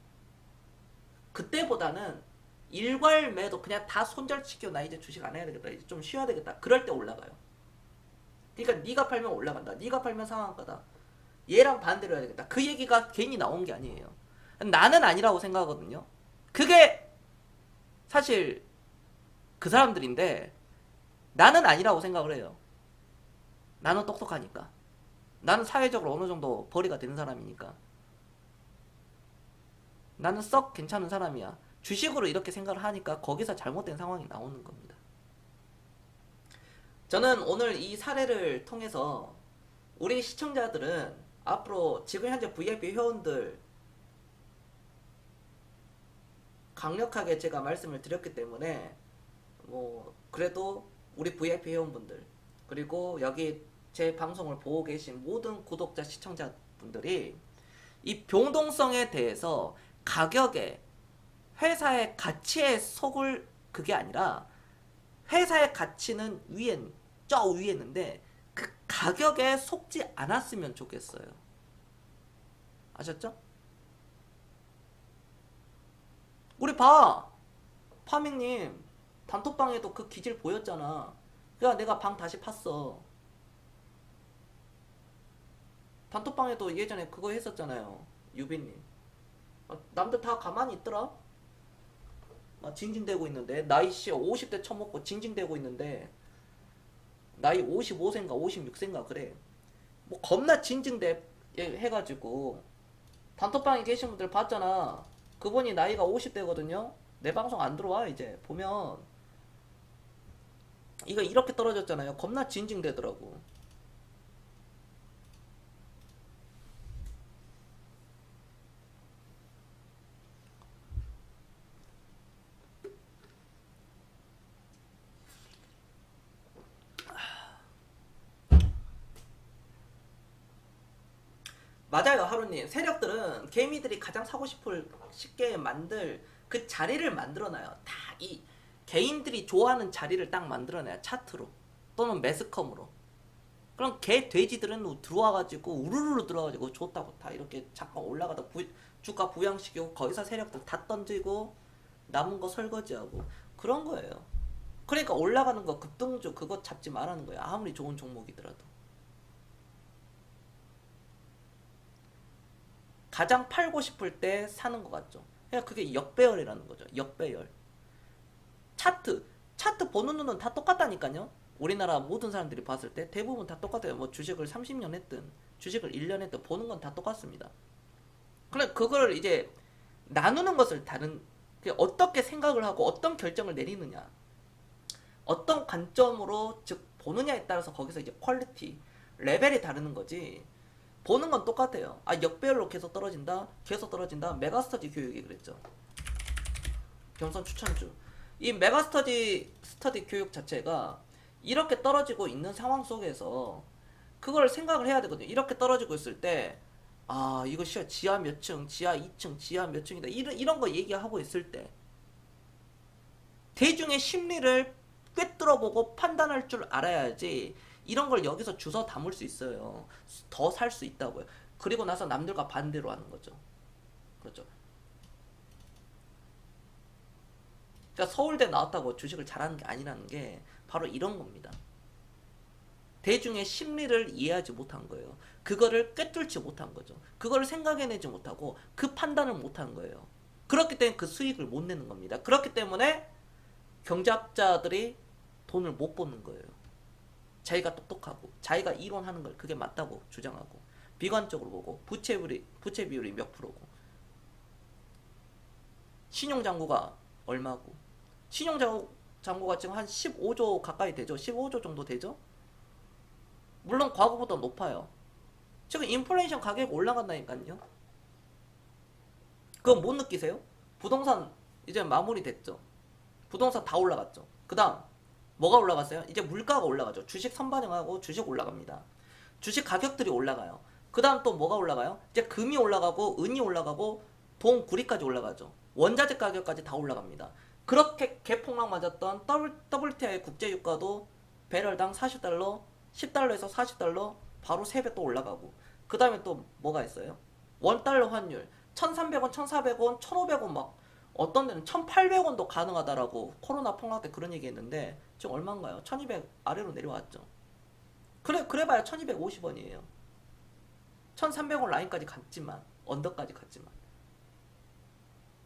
그때보다는 일괄 매도 그냥 다 손절시켜 나 이제 주식 안 해야 되겠다. 이제 좀 쉬어야 되겠다. 그럴 때 올라가요. 그러니까 네가 팔면 올라간다. 네가 팔면 상한가다. 얘랑 반대로 해야 되겠다. 그 얘기가 괜히 나온 게 아니에요. 나는 아니라고 생각하거든요. 그게 사실 그 사람들인데 나는 아니라고 생각을 해요. 나는 똑똑하니까. 나는 사회적으로 어느 정도 벌이가 되는 사람이니까. 나는 썩 괜찮은 사람이야. 주식으로 이렇게 생각을 하니까 거기서 잘못된 상황이 나오는 겁니다. 저는 오늘 이 사례를 통해서 우리 시청자들은 앞으로 지금 현재 VIP 회원들 강력하게 제가 말씀을 드렸기 때문에 뭐 그래도 우리 VIP 회원분들 그리고 여기 제 방송을 보고 계신 모든 구독자 시청자분들이 이 변동성에 대해서 가격에 회사의 가치에 속을 그게 아니라 회사의 가치는 저 위에 있는데 그 가격에 속지 않았으면 좋겠어요. 아셨죠? 우리 파밍님 단톡방에도 그 기질 보였잖아. 그러니까 내가 방 다시 팠어. 단톡방에도 예전에 그거 했었잖아요. 유빈님. 남들 다 가만히 있더라. 징징대고 있는데 나이 50대 처먹고 징징대고 있는데 나이 55세인가 56세인가 그래. 뭐 겁나 징징대 해가지고 단톡방에 계신 분들 봤잖아. 그분이 나이가 50대거든요. 내 방송 안 들어와 이제 보면 이거 이렇게 떨어졌잖아요. 겁나 징징대더라고. 맞아요, 하루님. 세력들은 개미들이 가장 사고 싶을 쉽게 만들 그 자리를 만들어놔요. 다 이 개인들이 좋아하는 자리를 딱 만들어놔요. 차트로 또는 매스컴으로. 그럼 개 돼지들은 들어와가지고 우르르 들어와가지고 좋다고 다 이렇게 잠깐 올라가다 주가 부양시키고 거기서 세력들 다 던지고 남은 거 설거지하고 그런 거예요. 그러니까 올라가는 거 급등주 그거 잡지 말라는 거예요. 아무리 좋은 종목이더라도. 가장 팔고 싶을 때 사는 것 같죠. 그냥 그게 역배열이라는 거죠. 역배열. 차트 보는 눈은 다 똑같다니까요. 우리나라 모든 사람들이 봤을 때 대부분 다 똑같아요. 뭐 주식을 30년 했든 주식을 1년 했든 보는 건 다 똑같습니다. 그래 그걸 이제 나누는 것을 다른 어떻게 생각을 하고 어떤 결정을 내리느냐, 어떤 관점으로 즉 보느냐에 따라서 거기서 이제 퀄리티 레벨이 다르는 거지. 보는 건 똑같아요. 역배열로 계속 떨어진다. 계속 떨어진다. 메가스터디 교육이 그랬죠. 경선 추천주. 이 메가스터디 교육 자체가 이렇게 떨어지고 있는 상황 속에서 그걸 생각을 해야 되거든요. 이렇게 떨어지고 있을 때 이거 지하 몇 층, 지하 2층, 지하 몇 층이다. 이런 거 얘기하고 있을 때 대중의 심리를 꿰뚫어보고 판단할 줄 알아야지 이런 걸 여기서 주워 담을 수 있어요. 더 살 수 있다고요. 그리고 나서 남들과 반대로 하는 거죠. 그렇죠. 그러니까 서울대 나왔다고 주식을 잘하는 게 아니라는 게 바로 이런 겁니다. 대중의 심리를 이해하지 못한 거예요. 그거를 꿰뚫지 못한 거죠. 그거를 생각해내지 못하고 그 판단을 못한 거예요. 그렇기 때문에 그 수익을 못 내는 겁니다. 그렇기 때문에 경제학자들이 돈을 못 버는 거예요. 자기가 똑똑하고 자기가 이론하는 걸 그게 맞다고 주장하고 비관적으로 보고 부채 비율이 몇 프로고 신용잔고가 얼마고 신용잔고가 지금 한 15조 가까이 되죠. 15조 정도 되죠. 물론 과거보다 높아요. 지금 인플레이션 가격이 올라간다니까요. 그건 못 느끼세요? 부동산 이제 마무리됐죠. 부동산 다 올라갔죠. 그 다음 뭐가 올라갔어요? 이제 물가가 올라가죠. 주식 선반영하고 주식 올라갑니다. 주식 가격들이 올라가요. 그 다음 또 뭐가 올라가요? 이제 금이 올라가고 은이 올라가고 동, 구리까지 올라가죠. 원자재 가격까지 다 올라갑니다. 그렇게 개폭락 맞았던 WTI 국제유가도 배럴당 40달러, 10달러에서 40달러 바로 3배 또 올라가고 그 다음에 또 뭐가 있어요? 원달러 환율 1300원, 1400원, 1500원 막 어떤 데는 1800원도 가능하다라고 코로나 폭락 때 그런 얘기 했는데 지금 얼마인가요? 1200 아래로 내려왔죠. 그래봐야 1250원이에요. 1300원 라인까지 갔지만 언더까지 갔지만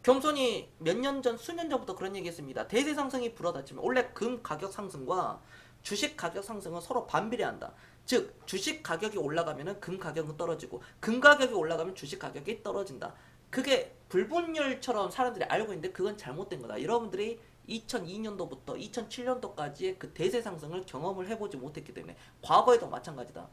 겸손히 몇 년 전, 수년 전부터 그런 얘기 했습니다. 대세 상승이 불어닥치면 원래 금 가격 상승과 주식 가격 상승은 서로 반비례한다. 즉 주식 가격이 올라가면 금 가격은 떨어지고 금 가격이 올라가면 주식 가격이 떨어진다. 그게 불분율처럼 사람들이 알고 있는데 그건 잘못된 거다. 여러분들이 2002년도부터 2007년도까지의 그 대세 상승을 경험을 해보지 못했기 때문에 과거에도 마찬가지다.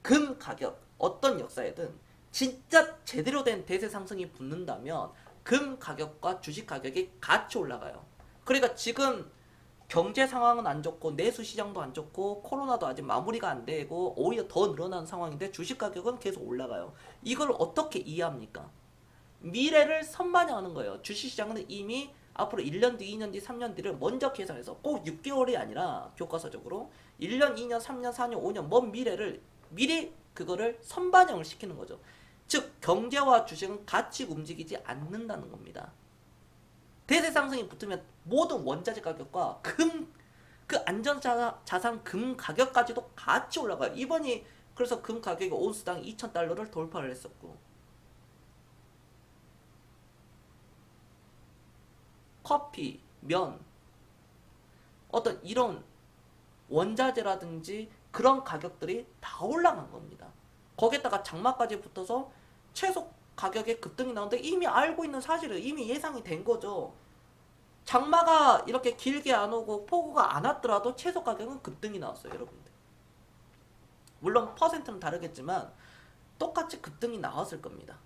금 가격 어떤 역사에든 진짜 제대로 된 대세 상승이 붙는다면 금 가격과 주식 가격이 같이 올라가요. 그러니까 지금 경제 상황은 안 좋고 내수 시장도 안 좋고 코로나도 아직 마무리가 안 되고 오히려 더 늘어나는 상황인데 주식 가격은 계속 올라가요. 이걸 어떻게 이해합니까? 미래를 선반영하는 거예요. 주식시장은 이미 앞으로 1년 뒤, 2년 뒤, 3년 뒤를 먼저 계산해서 꼭 6개월이 아니라 교과서적으로 1년, 2년, 3년, 4년, 5년 먼 미래를 미리 그거를 선반영을 시키는 거죠. 즉 경제와 주식은 같이 움직이지 않는다는 겁니다. 대세 상승이 붙으면 모든 원자재 가격과 그 안전자산 금 가격까지도 같이 올라가요. 이번이 그래서 금 가격이 온스당 2,000달러를 돌파를 했었고 커피, 면 어떤 이런 원자재라든지 그런 가격들이 다 올라간 겁니다. 거기에다가 장마까지 붙어서 채소 가격에 급등이 나오는데 이미 알고 있는 사실은 이미 예상이 된 거죠. 장마가 이렇게 길게 안 오고 폭우가 안 왔더라도 채소 가격은 급등이 나왔어요, 여러분들. 물론 퍼센트는 다르겠지만 똑같이 급등이 나왔을 겁니다.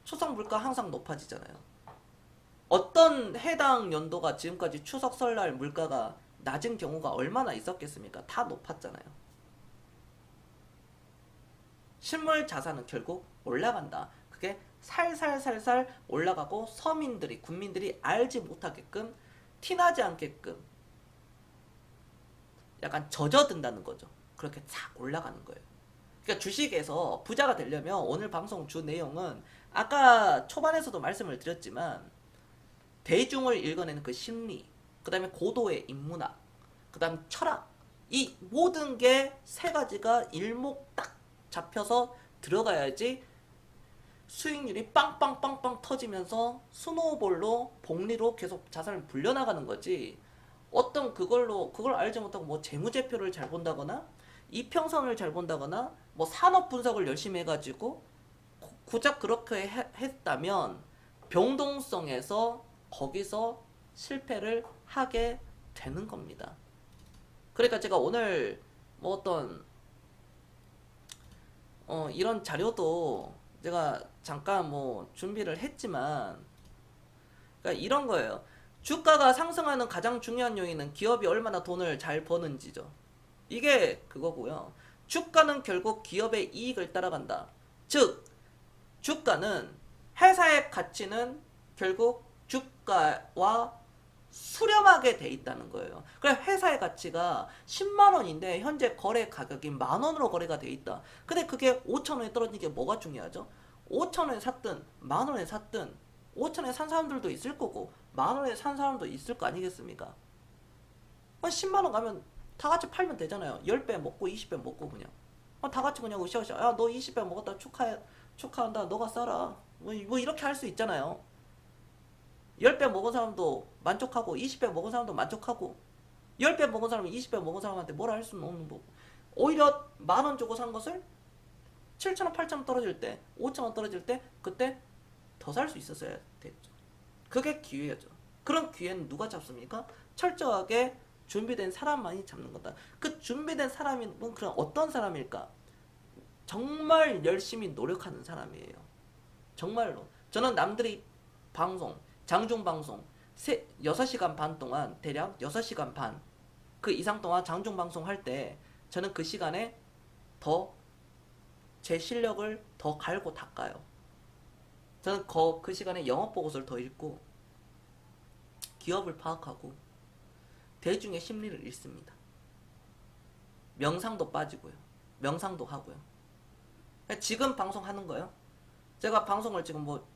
추석 물가 항상 높아지잖아요. 어떤 해당 연도가 지금까지 추석 설날 물가가 낮은 경우가 얼마나 있었겠습니까? 다 높았잖아요. 실물 자산은 결국 올라간다. 그게 살살살살 올라가고 서민들이, 국민들이 알지 못하게끔 티나지 않게끔 약간 젖어든다는 거죠. 그렇게 싹 올라가는 거예요. 그러니까 주식에서 부자가 되려면 오늘 방송 주 내용은 아까 초반에서도 말씀을 드렸지만 대중을 읽어내는 그 심리, 그 다음에 고도의 인문학, 그 다음 철학, 이 모든 게 세 가지가 일목 딱 잡혀서 들어가야지 수익률이 빵빵빵빵 터지면서 스노우볼로 복리로 계속 자산을 불려나가는 거지. 어떤 그걸 알지 못하고 뭐 재무제표를 잘 본다거나 이평선을 잘 본다거나 뭐 산업 분석을 열심히 해가지고 고작 그렇게 했다면 병동성에서 거기서 실패를 하게 되는 겁니다. 그러니까 제가 오늘 뭐 어떤 이런 자료도 제가 잠깐 뭐 준비를 했지만 그러니까 이런 거예요. 주가가 상승하는 가장 중요한 요인은 기업이 얼마나 돈을 잘 버는지죠. 이게 그거고요. 주가는 결국 기업의 이익을 따라간다. 즉 주가는 회사의 가치는 결국 주가와 수렴하게 돼 있다는 거예요. 그래 회사의 가치가 10만 원인데 현재 거래 가격이 만 원으로 거래가 돼 있다. 근데 그게 5천 원에 떨어진 게 뭐가 중요하죠? 5천 원에 샀든 만 원에 샀든 5천 원에 산 사람들도 있을 거고 만 원에 산 사람도 있을 거 아니겠습니까? 10만 원 가면 다 같이 팔면 되잖아요. 10배 먹고 20배 먹고 그냥 다 같이 그냥 으쌰으쌰 야 너 20배 먹었다 축하한다 너가 싸라 뭐 이렇게 할 수 있잖아요. 10배 먹은 사람도 만족하고 20배 먹은 사람도 만족하고 10배 먹은 사람이 20배 먹은 사람한테 뭐라 할 수는 없는 거고 오히려 만 원 주고 산 것을 7,000원, 8,000원 떨어질 때, 5,000원 떨어질 때 그때 더 살 수 있었어야 됐죠. 그게 기회죠. 그런 기회는 누가 잡습니까? 철저하게 준비된 사람만이 잡는 거다. 그 준비된 사람이 그럼 어떤 사람일까? 정말 열심히 노력하는 사람이에요. 정말로. 저는 남들이 방송, 장중방송 6시간 반 동안 대략 6시간 반 그 이상 동안 장중방송 할 때 저는 그 시간에 더 제 실력을 더 갈고 닦아요. 저는 그 시간에 영업보고서를 더 읽고 기업을 파악하고 대중의 심리를 읽습니다. 명상도 빠지고요. 명상도 하고요. 지금 방송하는 거요. 제가 방송을 지금 뭐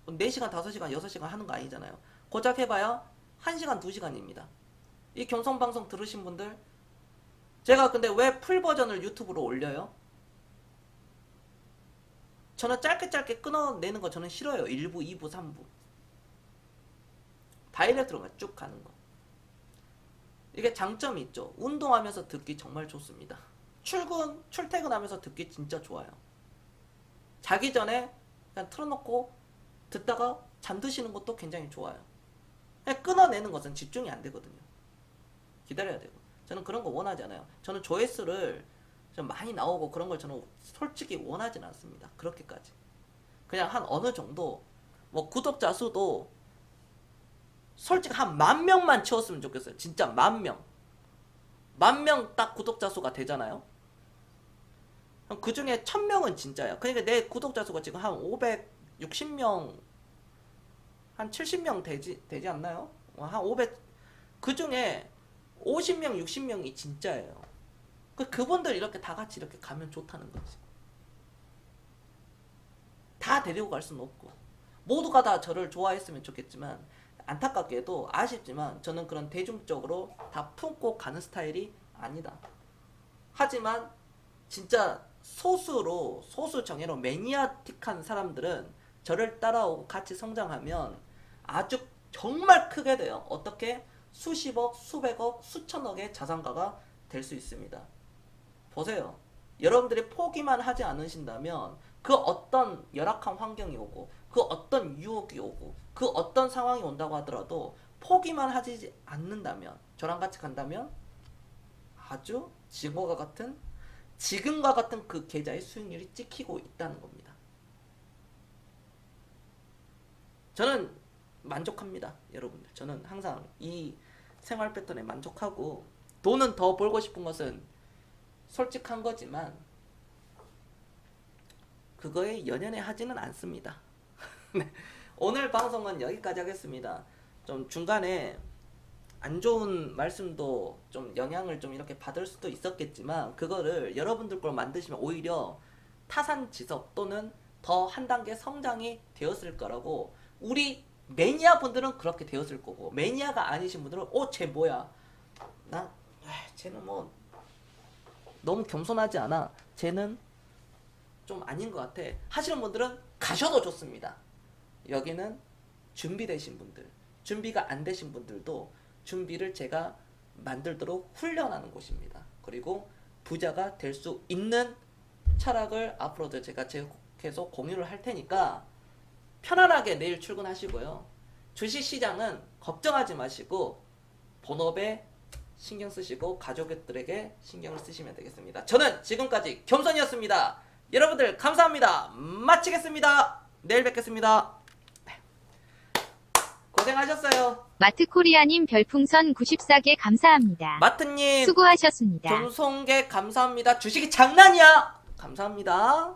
4시간, 5시간, 6시간 하는 거 아니잖아요. 고작 해봐야 1시간, 2시간입니다. 이 경성방송 들으신 분들, 제가 근데 왜 풀버전을 유튜브로 올려요? 저는 짧게 끊어내는 거 저는 싫어요. 1부, 2부, 3부. 다이렉트로 쭉 가는 거. 이게 장점이 있죠. 운동하면서 듣기 정말 좋습니다. 출퇴근하면서 듣기 진짜 좋아요. 자기 전에 그냥 틀어놓고 듣다가 잠드시는 것도 굉장히 좋아요. 그냥 끊어내는 것은 집중이 안 되거든요. 기다려야 되고. 저는 그런 거 원하지 않아요. 저는 조회수를 좀 많이 나오고 그런 걸 저는 솔직히 원하진 않습니다. 그렇게까지. 그냥 한 어느 정도 뭐 구독자 수도 솔직히 한 10,000명만 채웠으면 좋겠어요. 진짜 10,000명. 10,000명 딱 구독자 수가 되잖아요. 그 중에 1,000명은 진짜야. 그러니까 내 구독자 수가 지금 한 560명, 한 70명 되지 않나요? 한 500, 그 중에 50명, 60명이 진짜예요. 그분들 이렇게 다 같이 이렇게 가면 좋다는 거지. 다 데리고 갈 수는 없고. 모두가 다 저를 좋아했으면 좋겠지만, 안타깝게도 아쉽지만 저는 그런 대중적으로 다 품고 가는 스타일이 아니다. 하지만 진짜 소수 정예로 매니아틱한 사람들은 저를 따라오고 같이 성장하면 아주 정말 크게 돼요. 어떻게? 수십억, 수백억, 수천억의 자산가가 될 수 있습니다. 보세요. 여러분들이 포기만 하지 않으신다면 그 어떤 열악한 환경이 오고 그 어떤 유혹이 오고 그 어떤 상황이 온다고 하더라도 포기만 하지 않는다면, 저랑 같이 간다면 아주 지금과 같은 그 계좌의 수익률이 찍히고 있다는 겁니다. 저는 만족합니다. 여러분들, 저는 항상 이 생활 패턴에 만족하고, 돈은 더 벌고 싶은 것은 솔직한 거지만 그거에 연연해 하지는 않습니다. 네. 오늘 방송은 여기까지 하겠습니다. 좀 중간에 안 좋은 말씀도 좀 영향을 좀 이렇게 받을 수도 있었겠지만, 그거를 여러분들 걸 만드시면 오히려 타산지석 또는 더 한 단계 성장이 되었을 거라고. 우리 매니아 분들은 그렇게 되었을 거고, 매니아가 아니신 분들은 쟤 뭐야, 쟤는 뭐 너무 겸손하지 않아, 쟤는 좀 아닌 것 같아 하시는 분들은 가셔도 좋습니다. 여기는 준비되신 분들, 준비가 안 되신 분들도 준비를 제가 만들도록 훈련하는 곳입니다. 그리고 부자가 될 수 있는 철학을 앞으로도 제가 계속 공유를 할 테니까 편안하게 내일 출근하시고요. 주식시장은 걱정하지 마시고 본업에 신경 쓰시고 가족들에게 신경을 쓰시면 되겠습니다. 저는 지금까지 겸손이었습니다. 여러분들 감사합니다. 마치겠습니다. 내일 뵙겠습니다. 고생하셨어요. 마트코리아님 별풍선 94개 감사합니다. 마트님 수고하셨습니다. 전송계 감사합니다. 주식이 장난이야. 감사합니다.